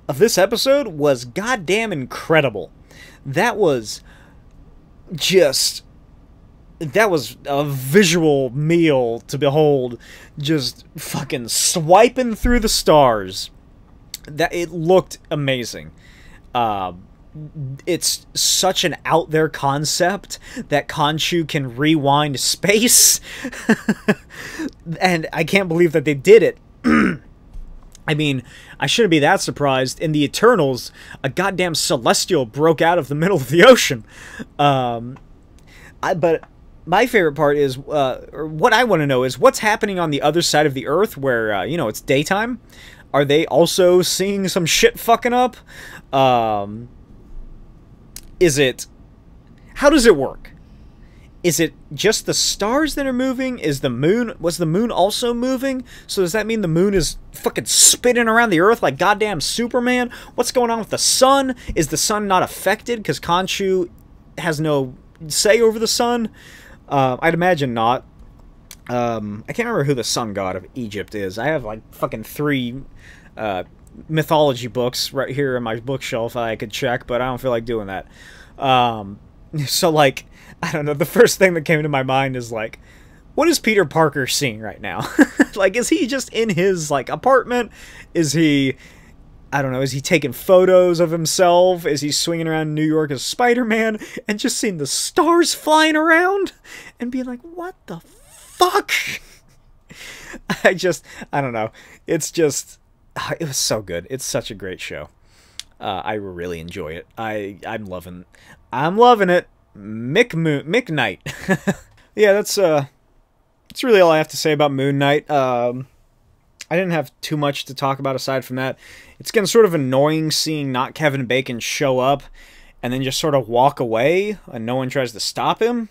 Speaker 1: of this episode was goddamn incredible. That was just... That was a visual meal to behold. Just fucking swiping through the stars. That it looked amazing. It's such an out there concept that Khonshu can rewind space. And I can't believe that they did it. I mean, I shouldn't be that surprised. In the Eternals, a goddamn celestial broke out of the middle of the ocean. But my favorite part is, or what I want to know is, what's happening on the other side of the Earth where, you know, it's daytime? Are they also seeing some shit fucking up? Is it... How does it work? Is it just the stars that are moving? Is the moon... Was the moon also moving? So does that mean the moon is fucking spinning around the Earth like goddamn Superman? What's going on with the sun? Is the sun not affected because Khonshu has no say over the sun? I'd imagine not. I can't remember who the sun god of Egypt is. I have like fucking 3... mythology books right here on my bookshelf I could check, but I don't feel like doing that. So, like, I don't know, the first thing that came to my mind is, like, what is Peter Parker seeing right now? Like, is he just in his, like, apartment? Is he, I don't know, is he taking photos of himself? Is he swinging around New York as Spider-Man and just seeing the stars flying around and being like, what the fuck? I don't know. It's just... It was so good. It's such a great show. I really enjoy it. I'm loving it. Mick Knight. Yeah, that's really all I have to say about Moon Knight. I didn't have too much to talk about aside from that. It's getting sort of annoying seeing not Kevin Bacon show up and then just sort of walk away and no one tries to stop him.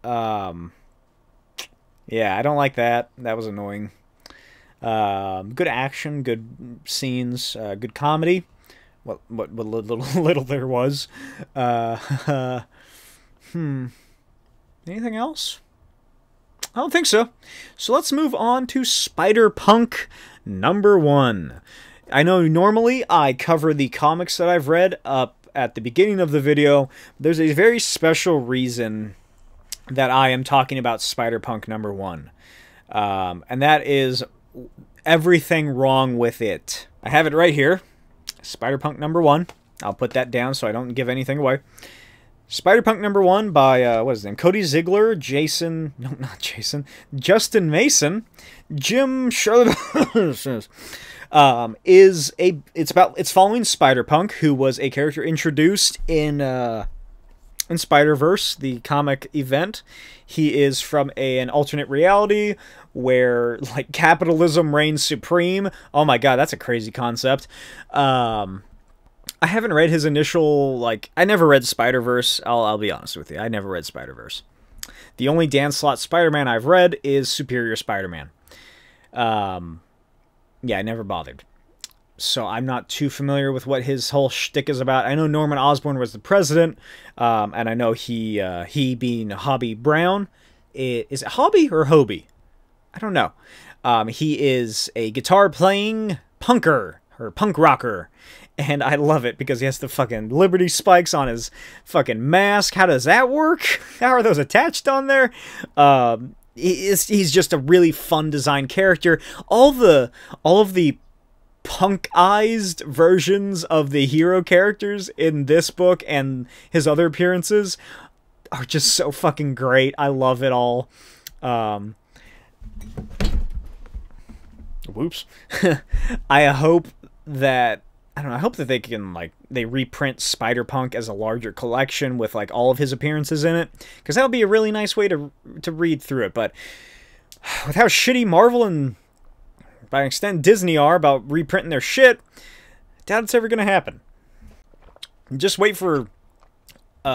Speaker 1: Yeah, I don't like that. That was annoying. Good action, good scenes, good comedy. What little there was. Anything else? I don't think so. So let's move on to Spider-Punk #1. I know normally I cover the comics that I've read up at the beginning of the video. There's a very special reason that I am talking about Spider-Punk #1. And that is everything wrong with it. I have it right here. Spider-Punk #1. I'll put that down so I don't give anything away. Spider-Punk #1 by, what is his name? Cody Ziegler, Justin Mason, Jim Charlotte, it's following Spider-Punk, who was a character introduced in Spider-Verse, the comic event. He is from an alternate reality where, like, capitalism reigns supreme. Oh my god, that's a crazy concept. I haven't read his initial, like, I never read Spider-Verse. I'll be honest with you. I never read Spider-Verse. The only Dan Slott Spider-Man I've read is Superior Spider-Man. Yeah, I never bothered. So I'm not too familiar with what his whole shtick is about. I know Norman Osborn was the president, and I know he being Hobie Brown, is it Hobie or Hobie? I don't know. He is a guitar-playing punker, or punk rocker, and I love it because he has the fucking Liberty spikes on his fucking mask. How does that work? How are those attached on there? He's just a really fun design character. All of the punkized versions of the hero characters in this book and his other appearances are just so fucking great. I love it all. Whoops. I hope that they can, like, they reprint Spider-Punk as a larger collection with, like, all of his appearances in it, because that would be a really nice way to read through it. But with how shitty Marvel and, by extent, Disney are about reprinting their shit, I doubt it's ever going to happen. Just wait for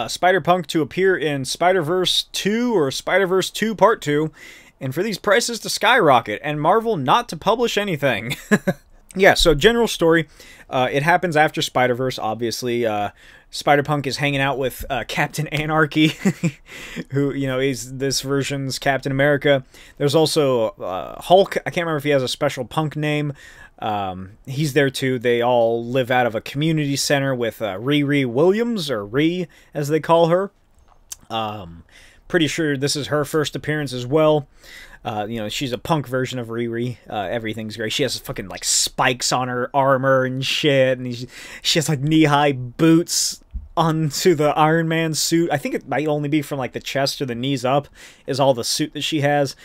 Speaker 1: Spider-Punk to appear in Spider-Verse 2 or Spider-Verse 2 Part 2, and for these prices to skyrocket, and Marvel not to publish anything. Yeah, so general story. It happens after Spider-Verse, obviously. Spider-Punk is hanging out with Captain Anarchy, who, you know, is this version's Captain America. There's also Hulk. I can't remember if he has a special punk name. He's there too. They all live out of a community center with Riri Williams, or Ree, as they call her. Pretty sure this is her first appearance as well. You know, she's a punk version of Riri. Everything's great. She has fucking, like, spikes on her armor and shit, and she has, like, knee-high boots onto the Iron Man suit. I think it might only be from, like, the chest or the knees up is all the suit that she has.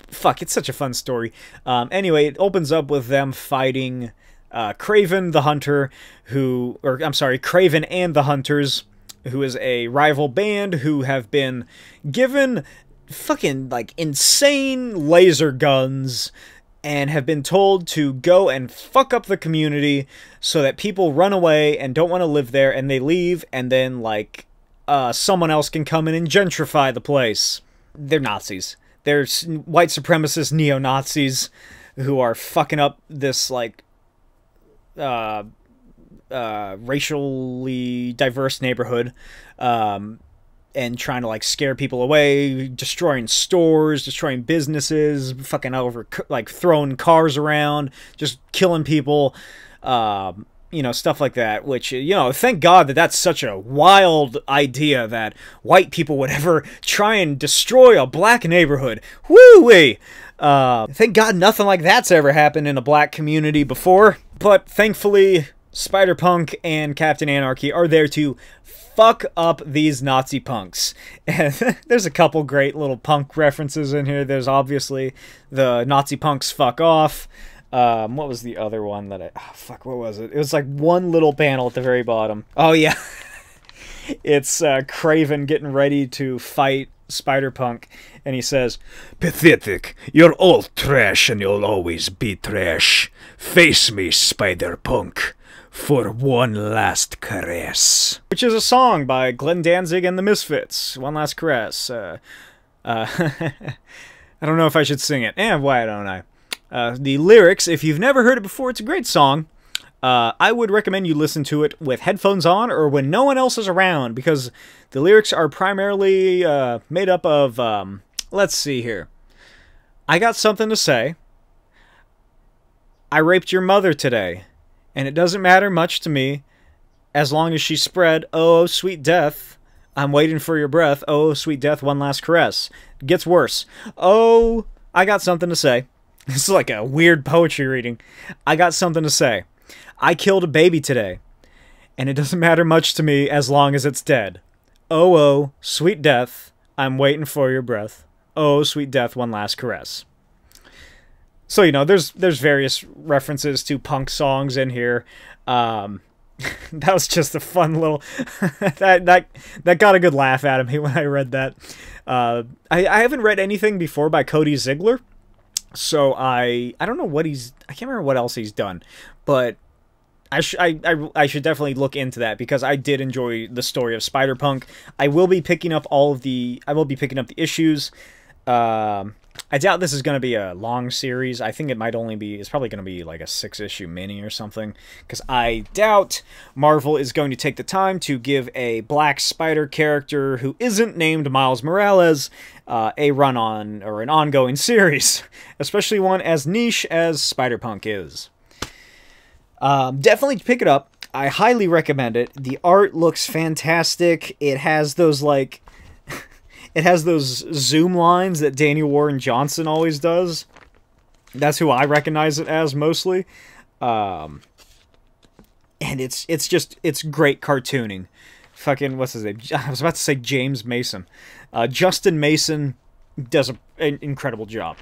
Speaker 1: Fuck, it's such a fun story. Anyway, it opens up with them fighting Kraven the Hunter, Kraven and the Hunters, who is a rival band who have been given fucking, like, insane laser guns and have been told to go and fuck up the community so that people run away and don't want to live there, and they leave, and then, like, someone else can come in and gentrify the place. They're Nazis. They're white supremacist neo-Nazis who are fucking up this, like, racially diverse neighborhood, and trying to, like, scare people away, destroying stores, destroying businesses, fucking throwing cars around, just killing people, you know, stuff like that, which, you know, thank God that that's such a wild idea that white people would ever try and destroy a black neighborhood. Woo-wee! Thank God nothing like that's ever happened in a black community before, but thankfully Spider-Punk and Captain Anarchy are there to fuck up these Nazi punks. And there's a couple great little punk references in here. There's obviously the Nazi punks fuck off. What was the other one that what was it? It was like one little panel at the very bottom. Oh yeah. It's Kraven getting ready to fight Spider-Punk, and he says, "Pathetic, you're all trash and you'll always be trash. Face me, Spider-Punk, for one last caress." Which is a song by Glenn Danzig and the Misfits. One Last Caress. I don't know if I should sing it. Why don't I? The lyrics, if you've never heard it before, it's a great song. I would recommend you listen to it with headphones on or when no one else is around, because the lyrics are primarily made up of, let's see here. I got something to say. I raped your mother today, and it doesn't matter much to me as long as she spread, oh, sweet death. I'm waiting for your breath. Oh, sweet death, one last caress. It gets worse. Oh, I got something to say. This is like a weird poetry reading. I got something to say. I killed a baby today, and it doesn't matter much to me as long as it's dead. Oh, oh, sweet death, I'm waiting for your breath. Oh, sweet death, one last caress. So, you know, there's various references to punk songs in here. That was just a fun little... that got a good laugh out of me when I read that. I haven't read anything before by Cody Ziegler, so I don't know what I can't remember what else he's done, but I should definitely look into that, because I did enjoy the story of Spider-Punk. I will be picking up the issues. I doubt this is going to be a long series. I think it's probably going to be like a 6-issue mini or something, because I doubt Marvel is going to take the time to give a Black Spider character who isn't named Miles Morales a run-on or an ongoing series, especially one as niche as Spider-Punk is. Definitely pick it up. I highly recommend it. The art looks fantastic. It has those, like... It has those zoom lines that Daniel Warren Johnson always does. That's who I recognize it as, mostly. And it's great cartooning. Fucking, what's his name? I was about to say James Mason. Justin Mason does an incredible job.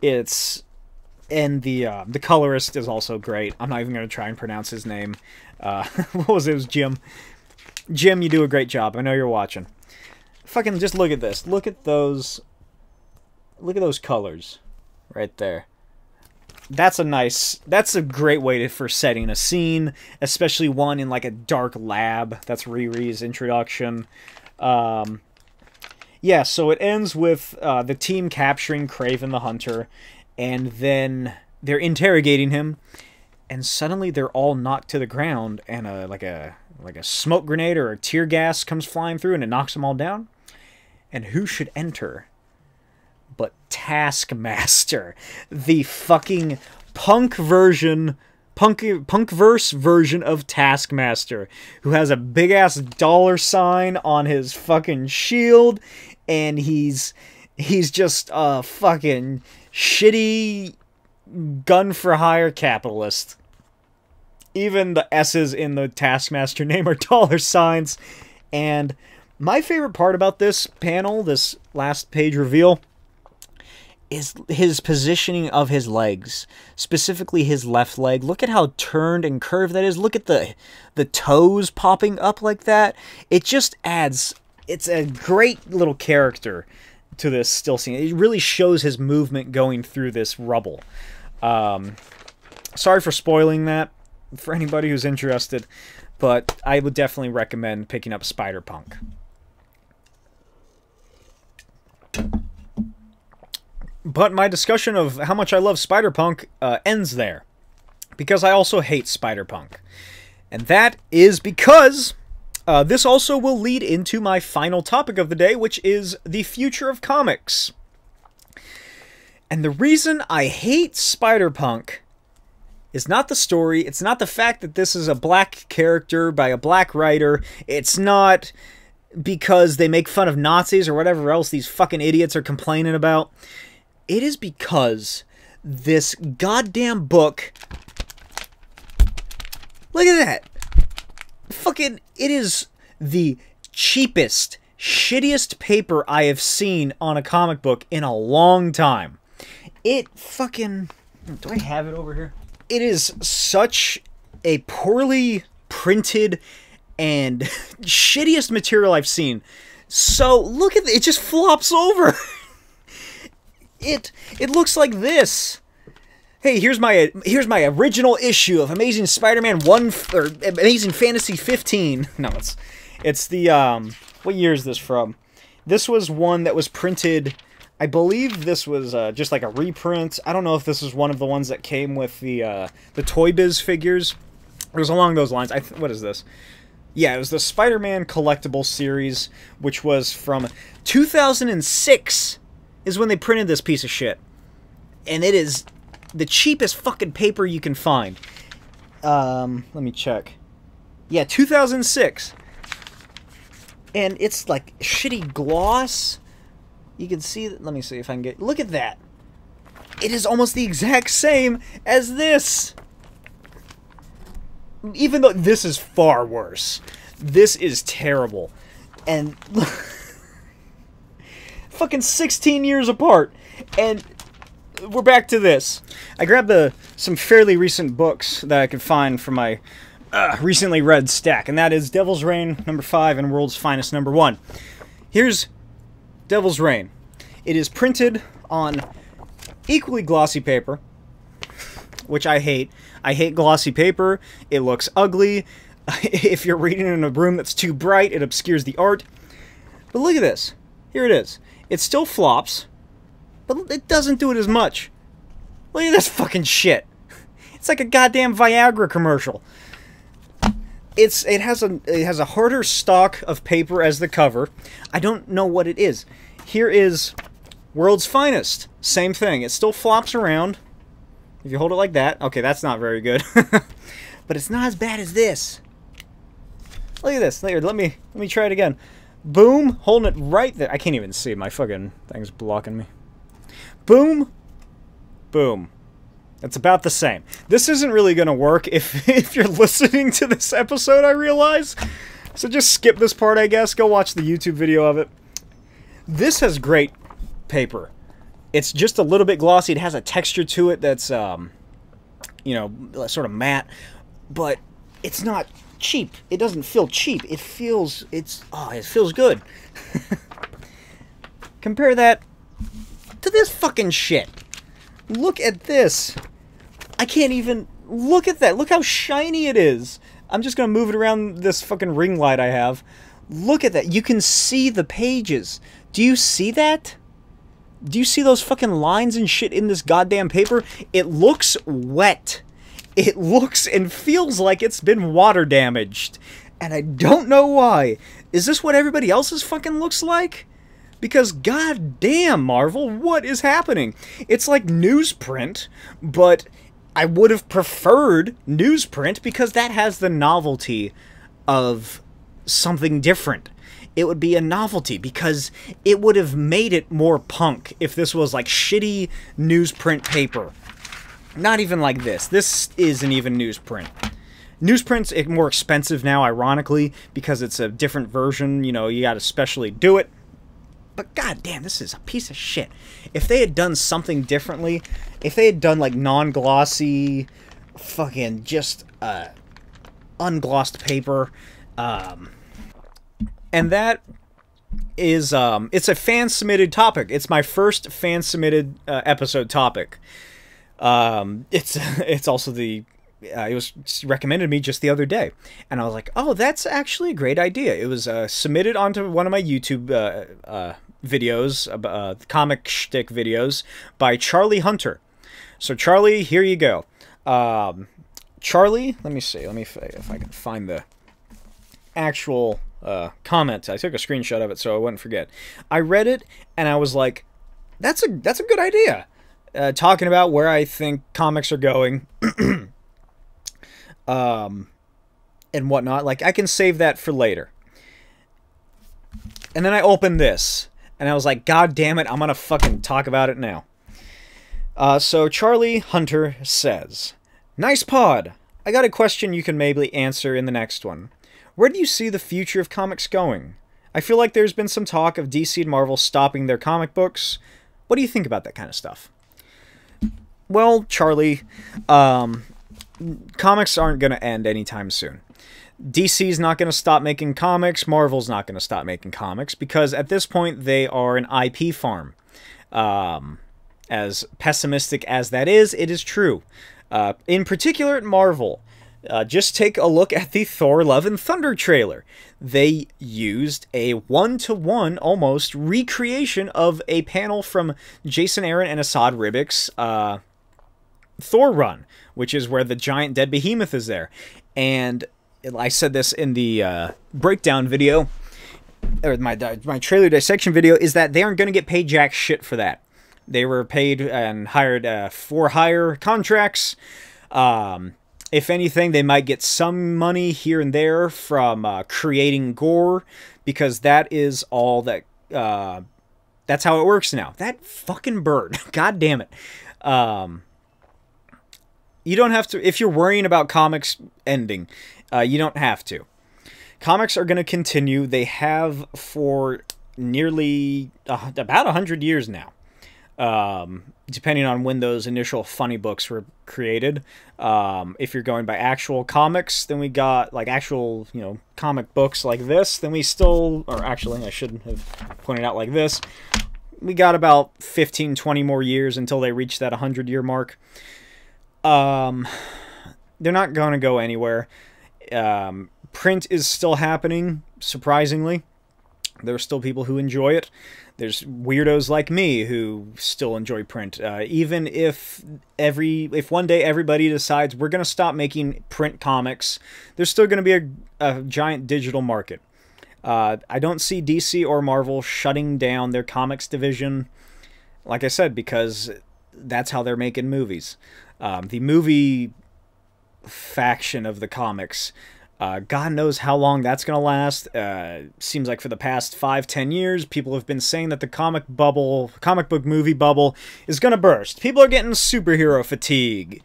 Speaker 1: And the colorist is also great. I'm not even going to try and pronounce his name. What was it? It was Jim. Jim, you do a great job. I know you're watching. Fucking just look at this. Look at those colors right there. That's a great way for setting a scene, especially one in like a dark lab. That's Riri's introduction. Yeah, so it ends with the team capturing Kraven the Hunter, and then they're interrogating him, and suddenly they're all knocked to the ground, and like a smoke grenade or a tear gas comes flying through, and it knocks them all down. And who should enter but Taskmaster, the fucking punkverse version of Taskmaster, who has a big ass $ on his fucking shield, and he's just a fucking shitty gun for hire capitalist. Even the S's in the Taskmaster name are $. And my favorite part about this panel, this last page reveal, is his positioning of his legs, specifically his left leg. Look at how turned and curved that is. Look at the toes popping up like that. It just adds, it's a great little character to this still scene. It really shows his movement going through this rubble. Sorry for spoiling that for anybody who's interested, but I would definitely recommend picking up Spider-Punk. But my discussion of how much I love Spider-Punk ends there, because I also hate Spider-Punk. And that is because this also will lead into my final topic of the day, which is the future of comics. And the reason I hate Spider-Punk is not the story, it's not the fact that this is a black character by a black writer, it's not because they make fun of Nazis or whatever else these fucking idiots are complaining about. It is because this goddamn book... Look at that! Fucking, it is the cheapest, shittiest paper I have seen on a comic book in a long time. It fucking... Do I have it over here? It is such a poorly printed and shittiest material I've seen. So, look at it, it just flops over. It looks like this. Hey, here's my original issue of Amazing Spider-Man 1 or Amazing Fantasy 15. No, it's the what year is this from? This was one that was printed. I believe this was just like a reprint. I don't know if this was one of the ones that came with the Toy Biz figures. It was along those lines. What is this? Yeah, it was the Spider-Man collectible series, which was from 2006. Is when they printed this piece of shit. And it is the cheapest fucking paper you can find. Let me check. Yeah, 2006. And it's like shitty gloss. You can see that. Let me see if I can get... Look at that. It is almost the exact same as this. Even though this is far worse. This is terrible. And... fucking 16 years apart, and we're back to this. I grabbed some fairly recent books that I could find from my recently read stack, and that is Devil's Reign #5 and World's Finest #1. Here's Devil's Reign. It is printed on equally glossy paper, which I hate. I hate glossy paper. It looks ugly. If you're reading in a room that's too bright, it obscures the art. But look at this. Here it is. It still flops, but it doesn't do it as much. Look at this fucking shit. It's like a goddamn Viagra commercial. It has a harder stock of paper as the cover. I don't know what it is. Here is World's Finest. Same thing. It still flops around. If you hold it like that. Okay, that's not very good. But it's not as bad as this. Look at this. Here, let me try it again. Boom, holding it right there. I can't even see. My fucking thing's blocking me. Boom. Boom. It's about the same. This isn't really going to work if you're listening to this episode, I realize. So just skip this part, I guess. Go watch the YouTube video of it. This has great paper. It's just a little bit glossy. It has a texture to it that's, you know, sort of matte. But it's not cheap. It doesn't feel cheap. It feels good. Compare that to this fucking shit. Look at this. I can't even look at that. Look how shiny it is. I'm just gonna move it around this fucking ring light I have. Look at that. You can see the pages. Do you see that? Do you see those fucking lines and shit in this goddamn paper? It looks wet. It looks and feels like it's been water damaged. And I don't know why. Is this what everybody else's fucking looks like? Because goddamn, Marvel, what is happening? It's like newsprint, but I would have preferred newsprint because that has the novelty of something different. It would be a novelty because it would have made it more punk if this was like shitty newsprint paper. Not even like this. This isn't even newsprint. Newsprint's more expensive now, ironically, because it's a different version. You know, you gotta specially do it. But goddamn, this is a piece of shit. If they had done something differently, if they had done like non-glossy, fucking just unglossed paper, and that is it's a fan-submitted topic. It's my first fan-submitted episode topic. It's also the it was recommended to me just the other day, and I was like, oh, that's actually a great idea. It was submitted onto one of my YouTube videos, Comic Schtick videos, by Charlie Hunter. So Charlie, here you go. Charlie, let me see, if I can find the actual comment. I took a screenshot of it so I wouldn't forget. I read it and I was like, that's a good idea. Talking about where I think comics are going. And whatnot. Like, I can save that for later. And then I opened this, and I was like, God damn it, I'm gonna fucking talk about it now. So Charlie Hunter says, nice pod. I got a question you can maybe answer in the next one. Where do you see the future of comics going? I feel like there's been some talk of DC and Marvel stopping their comic books. What do you think about that kind of stuff? Well, Charlie, comics aren't going to end anytime soon. DC's not going to stop making comics. Marvel's not going to stop making comics because at this point they are an IP farm. As pessimistic as that is, it is true. In particular at Marvel, just take a look at the Thor Love and Thunder trailer. They used a one-to-one, almost, recreation of a panel from Jason Aaron and Asad Ribic's Thor run, which is where the giant dead behemoth is there. And I said this in the breakdown video, or my trailer dissection video, is that they aren't going to get paid jack shit for that. They were paid and hired for hire contracts. If anything, they might get some money here and there from creating gore, because that is all that, that's how it works now. That fucking bird. God damn it. You don't have to, if you're worrying about comics ending, you don't have to. Comics are going to continue. They have for nearly about 100 years now. Depending on when those initial funny books were created. If you're going by actual comics, then we got like actual, you know, comic books like this. Then we still, or actually I shouldn't have pointed out like this. We got about 15, 20 more years until they reach that 100-year mark. They're not going to go anywhere. Print is still happening, surprisingly. There are still people who enjoy it. There's weirdos like me who still enjoy print. Even if one day everybody decides we're going to stop making print comics, there's still going to be a giant digital market. I don't see DC or Marvel shutting down their comics division, like I said, because that's how they're making movies. The movie faction of the comics God knows how long that's going to last. Seems like for the past 5-10 years, people have been saying that the comic book movie bubble is going to burst. People are getting superhero fatigue.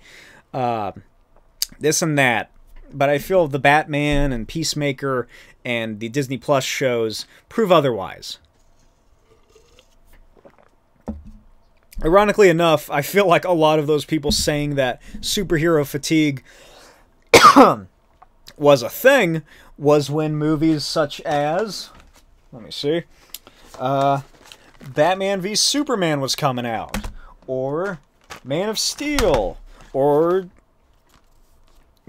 Speaker 1: This and that. But I feel the Batman and Peacemaker and the Disney Plus shows prove otherwise. Ironically enough, I feel like a lot of those people saying that superhero fatigue was a thing was when movies such as, let me see, Batman v Superman was coming out, or Man of Steel, or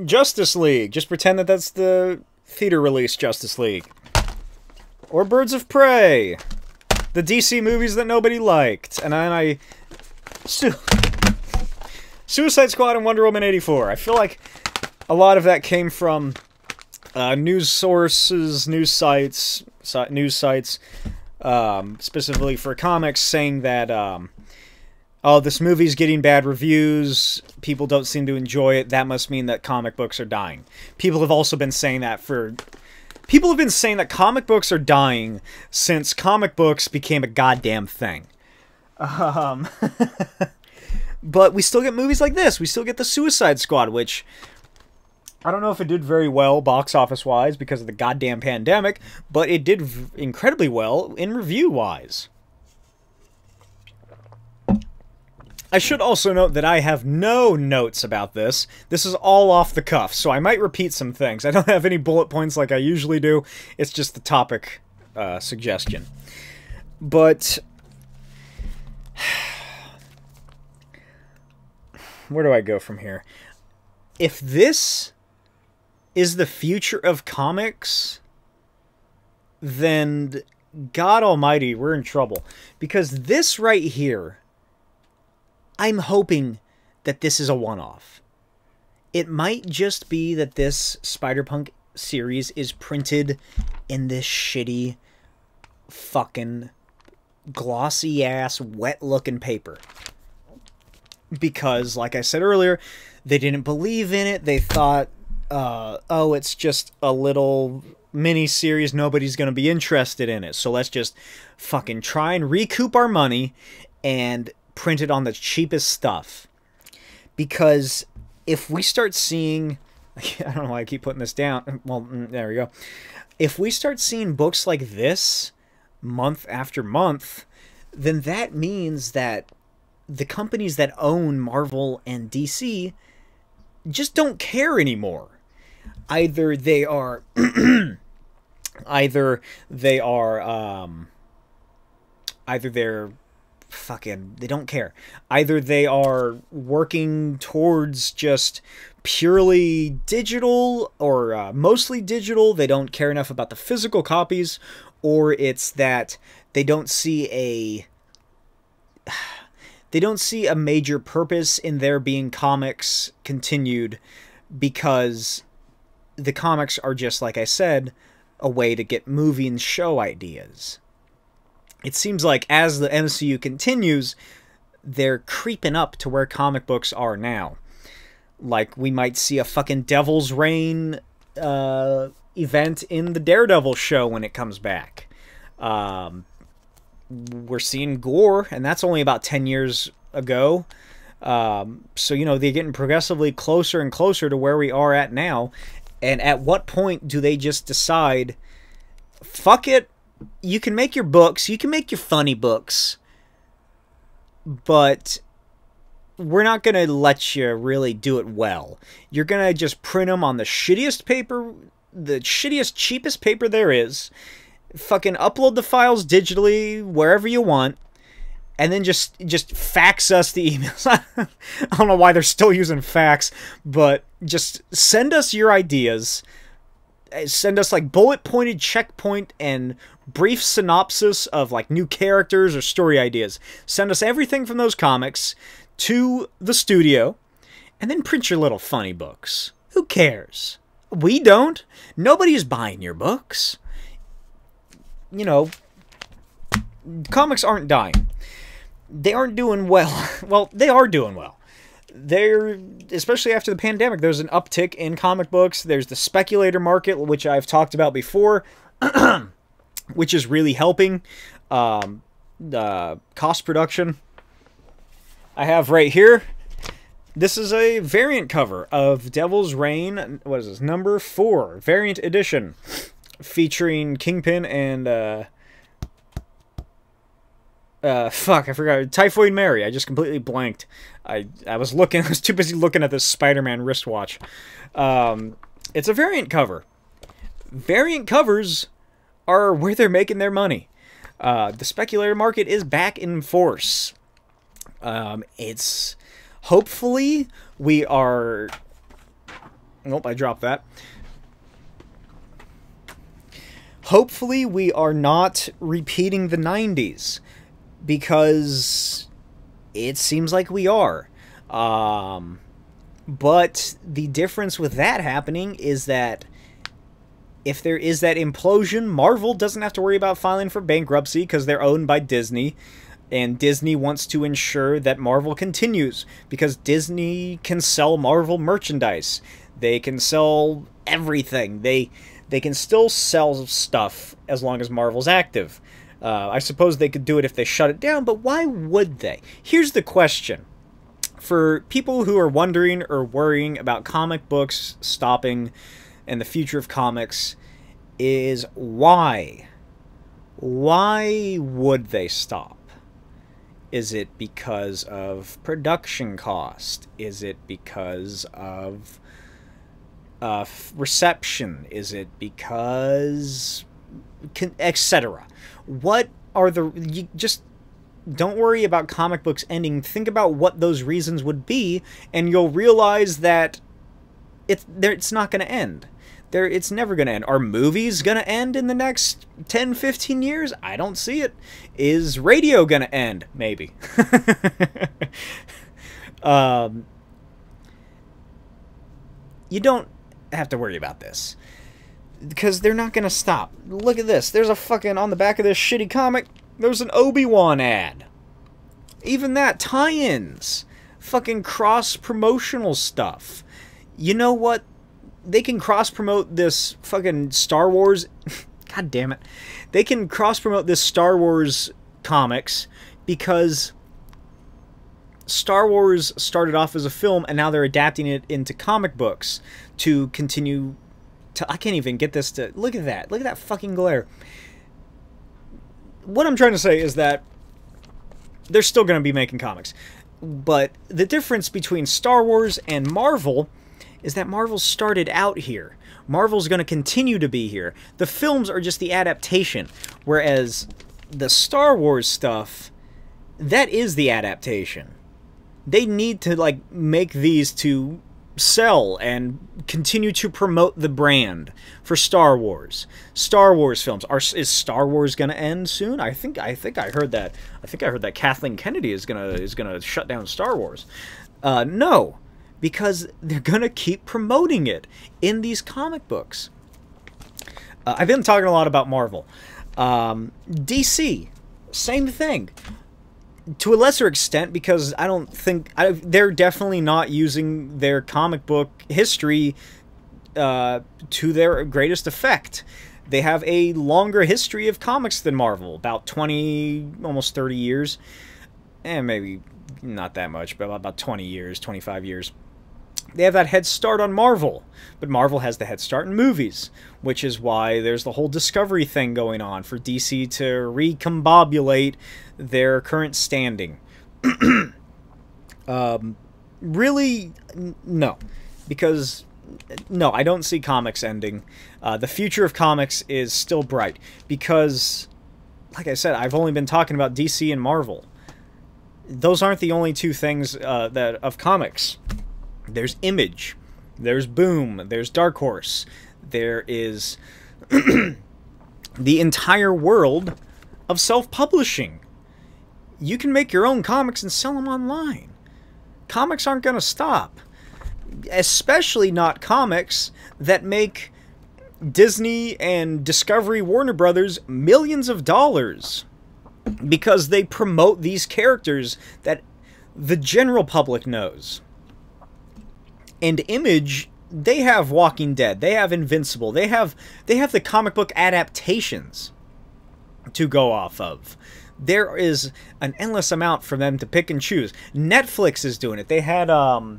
Speaker 1: Justice League. Just pretend that that's the theater release Justice League. Or Birds of Prey. The DC movies that nobody liked. And then Suicide Squad and Wonder Woman 84. I feel like a lot of that came from news sources, news sites, specifically for comics, saying that, oh, this movie's getting bad reviews, people don't seem to enjoy it, that must mean that comic books are dying. People have also been saying that People have been saying that comic books are dying since comic books became a goddamn thing. But we still get movies like this. We still get the Suicide Squad, which I don't know if it did very well box office-wise because of the goddamn pandemic, but it did incredibly well in review-wise. I should also note that I have no notes about this. This is all off the cuff, so I might repeat some things. I don't have any bullet points like I usually do. It's just the topic suggestion. But where do I go from here? If this is the future of comics, then God almighty, we're in trouble. Because this right here, I'm hoping that this is a one-off. It might just be that this Spider-Punk series is printed in this shitty, fucking, glossy-ass, wet-looking paper. Because, like I said earlier, they didn't believe in it. They thought, oh, it's just a little mini-series. Nobody's going to be interested in it. So let's just fucking try and recoup our money and printed on the cheapest stuff. Because if we start seeing, I don't know why I keep putting this down, well, there we go. If we start seeing books like this month after month, then that means that the companies that own Marvel and DC just don't care anymore. Either they're fucking, they don't care. Either they are working towards just purely digital or mostly digital, they don't care enough about the physical copies, or it's that they don't see a major purpose in there being comics continued, because the comics are just, like I said, a way to get movie and show ideas. It seems like as the MCU continues, they're creeping up to where comic books are now. Like, we might see a fucking Devil's Reign event in the Daredevil show when it comes back. We're seeing gore, and that's only about 10 years ago. So, you know, they're getting progressively closer and closer to where we are at now. And at what point do they just decide, fuck it, you can make your books, you can make your funny books, but we're not going to let you really do it well. You're going to just print them on the shittiest paper, the shittiest, cheapest paper there is, fucking upload the files digitally wherever you want, and then just fax us the emails. I don't know why they're still using fax, but just send us your ideas. Send us like bullet-pointed checkpoint and brief synopsis of like new characters or story ideas. Send us everything from those comics to the studio, and then print your little funny books. Who cares? We don't. Nobody's buying your books. You know, comics aren't dying. They aren't doing well. Well, they are doing well. there, especially after the pandemic, there's an uptick in comic books. There's the speculator market, which I've talked about before, which is really helping cost production. I have right here, this is a variant cover of Devil's Reign, what is this, number 4, variant edition, featuring Kingpin and, fuck, I forgot, Typhoid Mary. I just completely blanked. I was too busy looking at this Spider-Man wristwatch. It's a variant cover. Variant covers are where they're making their money. The speculator market is back in force. It's... Hopefully, we are... Nope, I dropped that. Hopefully, we are not repeating the 90s. Because it seems like we are. But the difference with that happening is that if there is that implosion, Marvel doesn't have to worry about filing for bankruptcy because they're owned by Disney. And Disney wants to ensure that Marvel continues because Disney can sell Marvel merchandise. They can sell everything. They can still sell stuff as long as Marvel's active. I suppose they could do it if they shut it down, but why would they? Here's the question. For people who are wondering or worrying about comic books stopping and the future of comics, is why? Why would they stop? Is it because of production cost? Is it because of reception? Is it because... etc. What are the... You just don't worry about comic books ending. Think about what those reasons would be, and you'll realize that it's not going to end. It's never going to end. Are movies going to end in the next 10, 15 years? I don't see it. Is radio going to end? Maybe. You don't have to worry about this. Because they're not going to stop. Look at this. There's a fucking... On the back of this shitty comic, there's an Obi-Wan ad. Even that. Tie-ins. Fucking cross-promotional stuff. You know what? They can cross-promote this fucking Star Wars... God damn it. They can cross-promote this Star Wars comics because Star Wars started off as a film and now they're adapting it into comic books to continue... I can't even get this to... Look at that. Look at that fucking glare. What I'm trying to say is that they're still going to be making comics. But the difference between Star Wars and Marvel is that Marvel started out here. Marvel's going to continue to be here. The films are just the adaptation. Whereas the Star Wars stuff, that is the adaptation. They need to, like, make these to... sell and continue to promote the brand for Star Wars. Star Wars films. Is Star Wars gonna end soon? I think I heard that. I think I heard that Kathleen Kennedy is gonna shut down Star Wars. No, because they're gonna keep promoting it in these comic books. I've been talking a lot about Marvel. DC, same thing. To a lesser extent, because I don't think... they're definitely not using their comic book history to their greatest effect. They have a longer history of comics than Marvel. About 20, almost 30 years. And maybe not that much, but about 20 years, 25 years. They have that head start on Marvel. But Marvel has the head start in movies. Which is why there's the whole Discovery thing going on for DC to recombobulate their current standing. Really, no. Because, no, I don't see comics ending. The future of comics is still bright. Because, like I said, I've only been talking about DC and Marvel. Those aren't the only two things of comics. There's Image. There's Boom. There's Dark Horse. There is the entire world of self-publishing. You can make your own comics and sell them online. Comics aren't going to stop. Especially not comics that make Disney and Discovery Warner Brothers millions of dollars. Because they promote these characters that the general public knows. And Image, they have Walking Dead, they have Invincible, they have the comic book adaptations to go off of. There is an endless amount for them to pick and choose. Netflix is doing it. They had I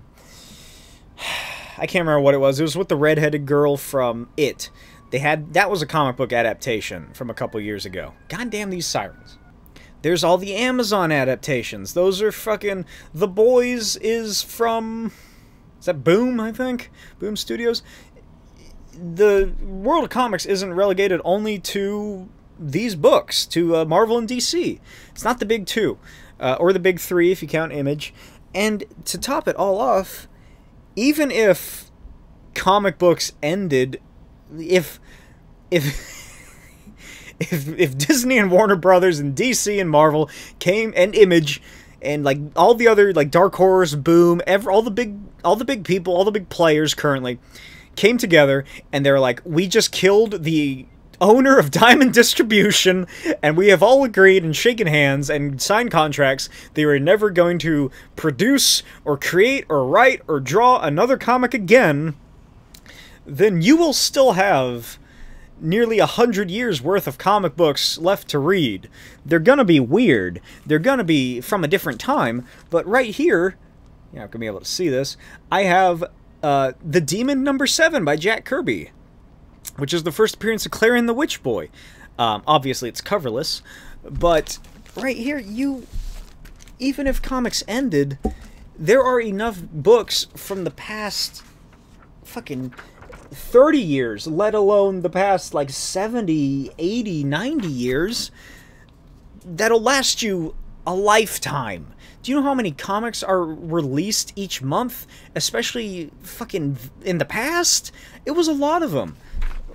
Speaker 1: can't remember what it was. It was with the redheaded girl from It. That was a comic book adaptation from a couple years ago. God damn these sirens. There's all the Amazon adaptations. Those are fucking... The Boys is from... Is that Boom, I think? Boom Studios? The world of comics isn't relegated only to these books, to Marvel and DC. It's not the big two. Or the big three, if you count Image. And to top it all off, even if comic books ended... If Disney and Warner Brothers and DC and Marvel came, and Image and like all the other like Dark Horse, Boom, all the big people, all the big players currently came together and they're like, we just killed the owner of Diamond Distribution and we have all agreed and shaken hands and signed contracts they were never going to produce or create or write or draw another comic again, then you will still have nearly 100 years worth of comic books left to read. They're gonna be weird. They're gonna be from a different time, but right here, you're not gonna be able to see this, I have The Demon #7 by Jack Kirby, which is the first appearance of Clarion the Witch Boy. Obviously it's coverless, but right here, even if comics ended, there are enough books from the past fucking 30 years, let alone the past like 70, 80, 90 years, that'll last you a lifetime. Do you know how many comics are released each month? Especially fucking in the past? It was a lot of them.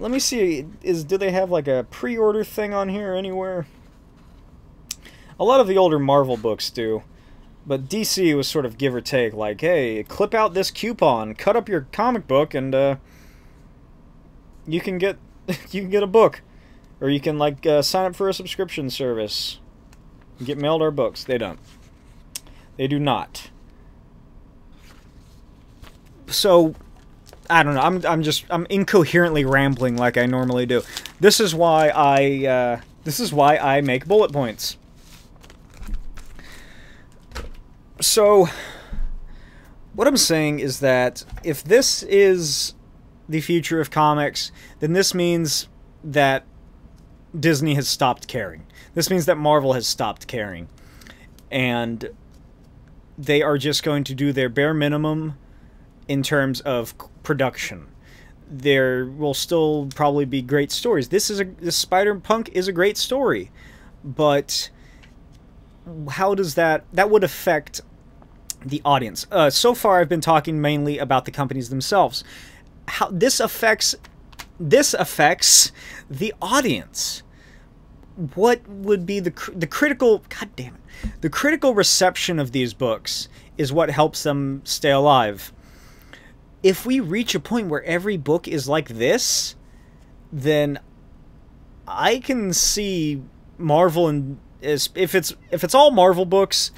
Speaker 1: Let me see, do they have like a pre-order thing on here anywhere? A lot of the older Marvel books do. But DC was sort of give or take, like, hey, clip out this coupon, cut up your comic book, and you can get a book, or you can like sign up for a subscription service, and get mailed our books. They don't. They do not. So I don't know. I'm incoherently rambling like I normally do. This is why I make bullet points. So what I'm saying is that if this is the future of comics, then this means that Disney has stopped caring. This means that Marvel has stopped caring. And they are just going to do their bare minimum in terms of production. There will still probably be great stories. This Spider-Punk is a great story. But how does that would affect the audience? So far I've been talking mainly about the companies themselves. How this affects the audience. What would be the critical, god damn it, the critical reception of these books is what helps them stay alive. If we reach a point where every book is like this, then I can see Marvel, and if it's all Marvel books,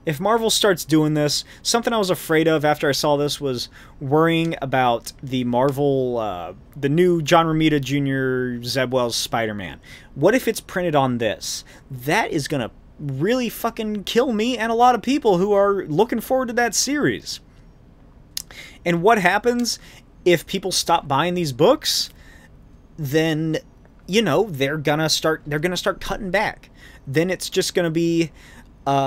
Speaker 1: if Marvel starts doing this, something I was afraid of after I saw this was worrying about the Marvel, the new John Romita Jr. Zeb Wells Spider-Man. What if it's printed on this? That is gonna really fucking kill me and a lot of people who are looking forward to that series. And what happens if people stop buying these books? Then, you know, they're gonna start cutting back. Then it's just gonna be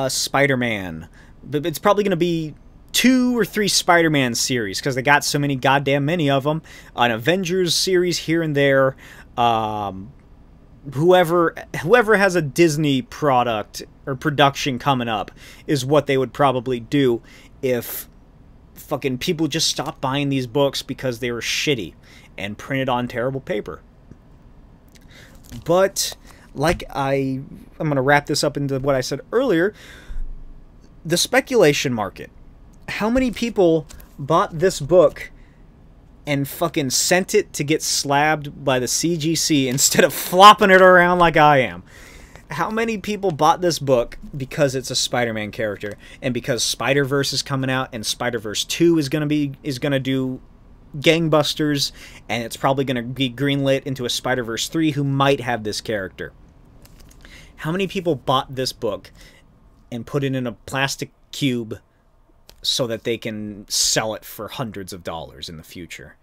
Speaker 1: Spider-Man. But it's probably going to be 2 or 3 Spider-Man series because they got so many goddamn many of them. An Avengers series here and there. Whoever has a Disney product or production coming up is what they would probably do if fucking people just stopped buying these books because they were shitty and printed on terrible paper. But like I'm going to wrap this up into what I said earlier, the speculation market. How many people bought this book and fucking sent it to get slabbed by the CGC instead of flopping it around like I am? How many people bought this book because it's a Spider-Man character, and because Spider-Verse is coming out, and Spider-Verse 2 is gonna do gangbusters, and it's probably gonna be greenlit into a Spider-Verse 3 who might have this character? How many people bought this book and put it in a plastic cube so that they can sell it for hundreds of dollars in the future?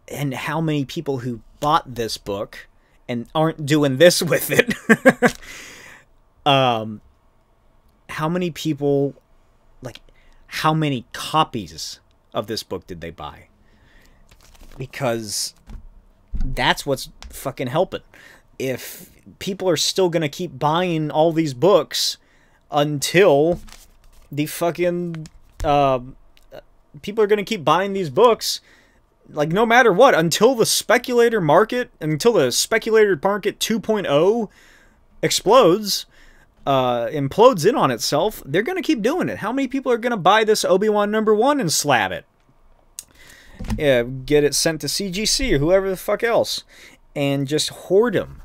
Speaker 1: And how many people who bought this book and aren't doing this with it? How many people, like, how many copies of this book did they buy? Because that's what's fucking helping. If people are still gonna keep buying all these books until the fucking people are gonna keep buying these books, like, no matter what, until the speculator market 2.0 explodes, implodes in on itself, they're gonna keep doing it. How many people are gonna buy this Obi-Wan #1 and slab it? Yeah, get it sent to CGC or whoever the fuck else, and just hoard them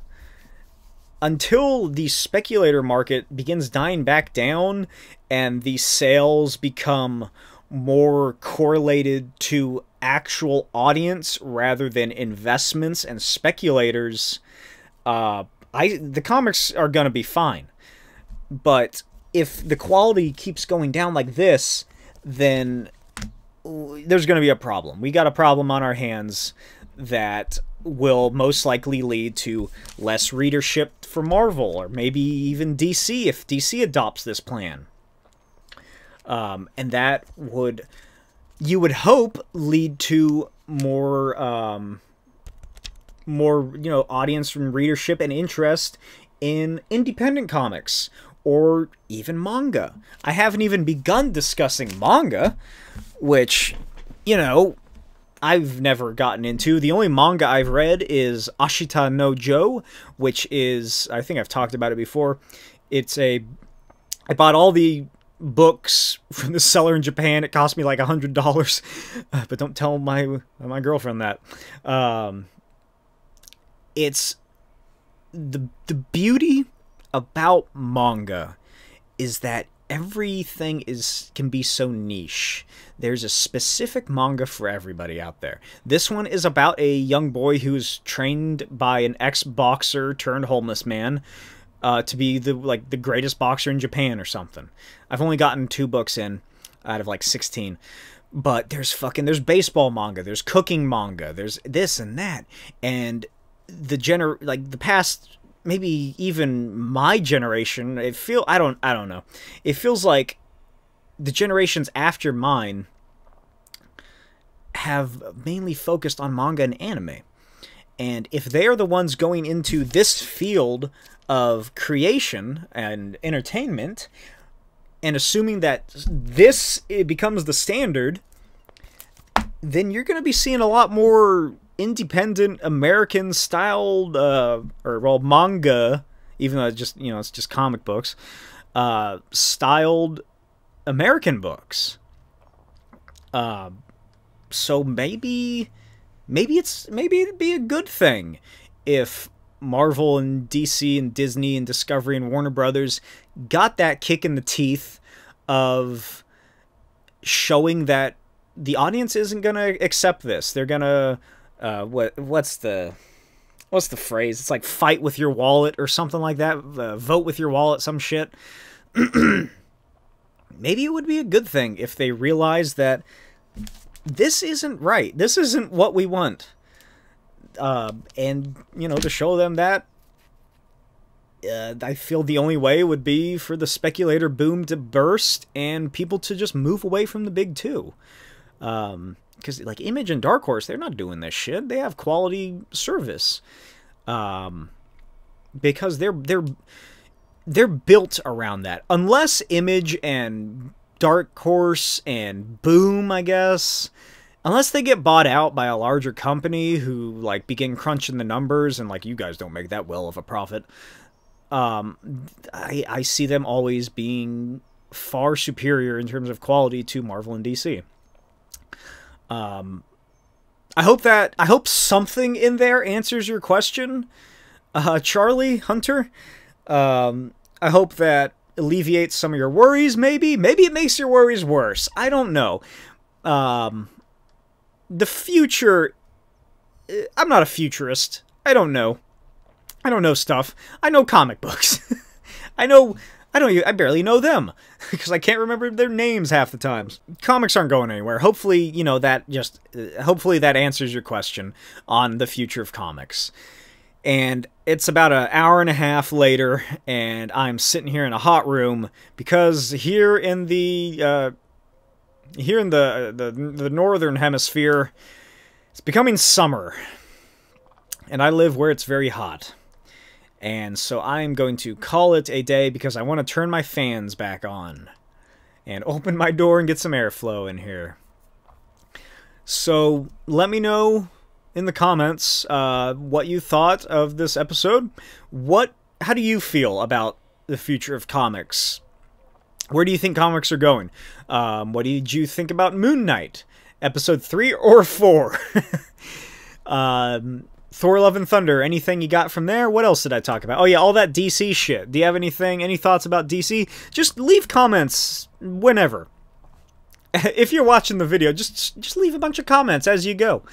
Speaker 1: until the speculator market begins dying back down and the sales become more correlated to actual audience rather than investments and speculators. The comics are gonna be fine, but if the quality keeps going down like this, then there's gonna be a problem. We got a problem on our hands that will most likely lead to less readership for Marvel, or maybe even DC if DC adopts this plan. And that would, you would hope, lead to more, audience and readership and interest in independent comics, or even manga. I haven't even begun discussing manga, which, I've never gotten into. The only manga I've read is Ashita no Joe, which is, I think I've talked about it before. I bought all the books from the seller in Japan. It cost me like $100, but don't tell my girlfriend that. It's the beauty about manga is that everything can be so niche. There's a specific manga for everybody out there. This one is about a young boy who's trained by an ex-boxer turned homeless man to be the greatest boxer in Japan or something. I've only gotten 2 books in out of like 16. But there's baseball manga, there's cooking manga, there's this and that. And the past, maybe even my generation, I don't know. It feels like the generations after mine have mainly focused on manga and anime. And if they are the ones going into this field of creation and entertainment, and assuming that it becomes the standard, then you're going to be seeing a lot more independent American styled manga, even though it's just comic books, styled American books. So maybe it'd be a good thing if Marvel and DC and Disney and Discovery and Warner Brothers got that kick in the teeth of showing that the audience isn't gonna accept this. They're gonna what's the phrase? It's like fight with your wallet or something like that. Vote with your wallet, some shit. Maybe it would be a good thing if they realized that this isn't right. This isn't what we want. And, to show them that, I feel the only way would be for the speculator boom to burst and people to just move away from the big two. Because, Image and Dark Horse, they're not doing this shit. They have quality service. Because they're built around that. Unless Image and Dark Horse and Boom, I guess, unless they get bought out by a larger company who begin crunching the numbers and you guys don't make that well of a profit, I see them always being far superior in terms of quality to Marvel and DC. I hope something in there answers your question, Charlie Hunter. I hope that alleviates some of your worries, maybe. Maybe it makes your worries worse. I don't know. The future... I'm not a futurist. I don't know. I don't know stuff. I know comic books. I barely know them because I can't remember their names half the times. Comics aren't going anywhere. Hopefully, you know, hopefully that answers your question on the future of comics. And it's about an hour and a half later, and I'm sitting here in a hot room because here in the northern hemisphere, it's becoming summer, and I live where it's very hot. And so I'm going to call it a day because I want to turn my fans back on and open my door and get some airflow in here. So let me know in the comments what you thought of this episode. How do you feel about the future of comics? Where do you think comics are going? What did you think about Moon Knight? Episode 3 or 4? Thor Love and Thunder, anything you got from there? What else did I talk about? Oh yeah, all that DC shit. Do you have any thoughts about DC? Just leave comments whenever. If you're watching the video, just leave a bunch of comments as you go.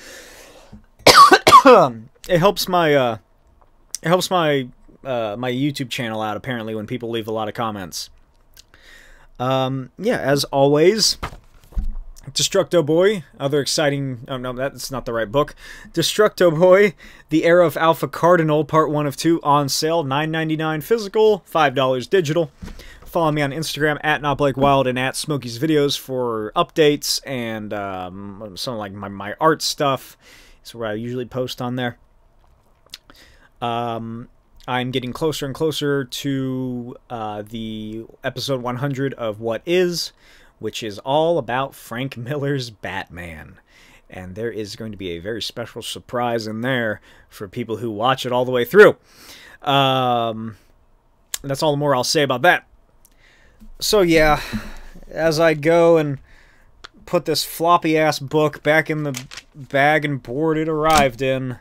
Speaker 1: It helps my my YouTube channel out apparently when people leave a lot of comments. Yeah, as always, Destructo Boy, other exciting... Oh, no, that's not the right book. Destructo Boy, The Era of Alpha Cardinal, Part 1 of 2, on sale, $9.99 physical, $5 digital. Follow me on Instagram, @NotBlakeWild, and @Smokey's Videos for updates and some like my art stuff. It's where I usually post on there. I'm getting closer and closer to the episode 100 of What Is, which is all about Frank Miller's Batman. And there is going to be a very special surprise in there for people who watch it all the way through. That's all the more I'll say about that. So yeah, as I go and put this floppy-ass book back in the bag and board it arrived in,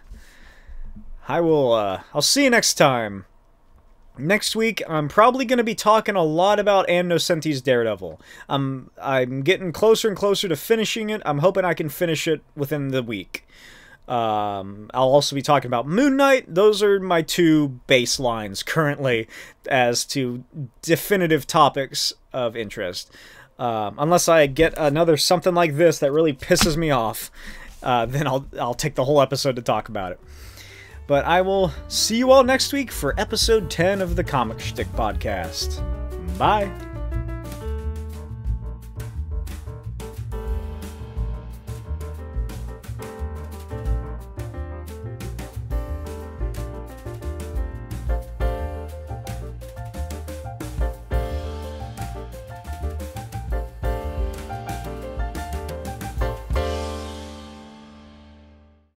Speaker 1: I'll see you next time. Next week, I'm probably going to be talking a lot about Ann Nocenti's Daredevil. I'm getting closer and closer to finishing it. I'm hoping I can finish it within the week. I'll also be talking about Moon Knight. Those are my two baselines currently as to definitive topics of interest. Unless I get another something like this that really pisses me off, then I'll take the whole episode to talk about it. But I will see you all next week for episode 10 of the Comic Schtick Podcast. Bye!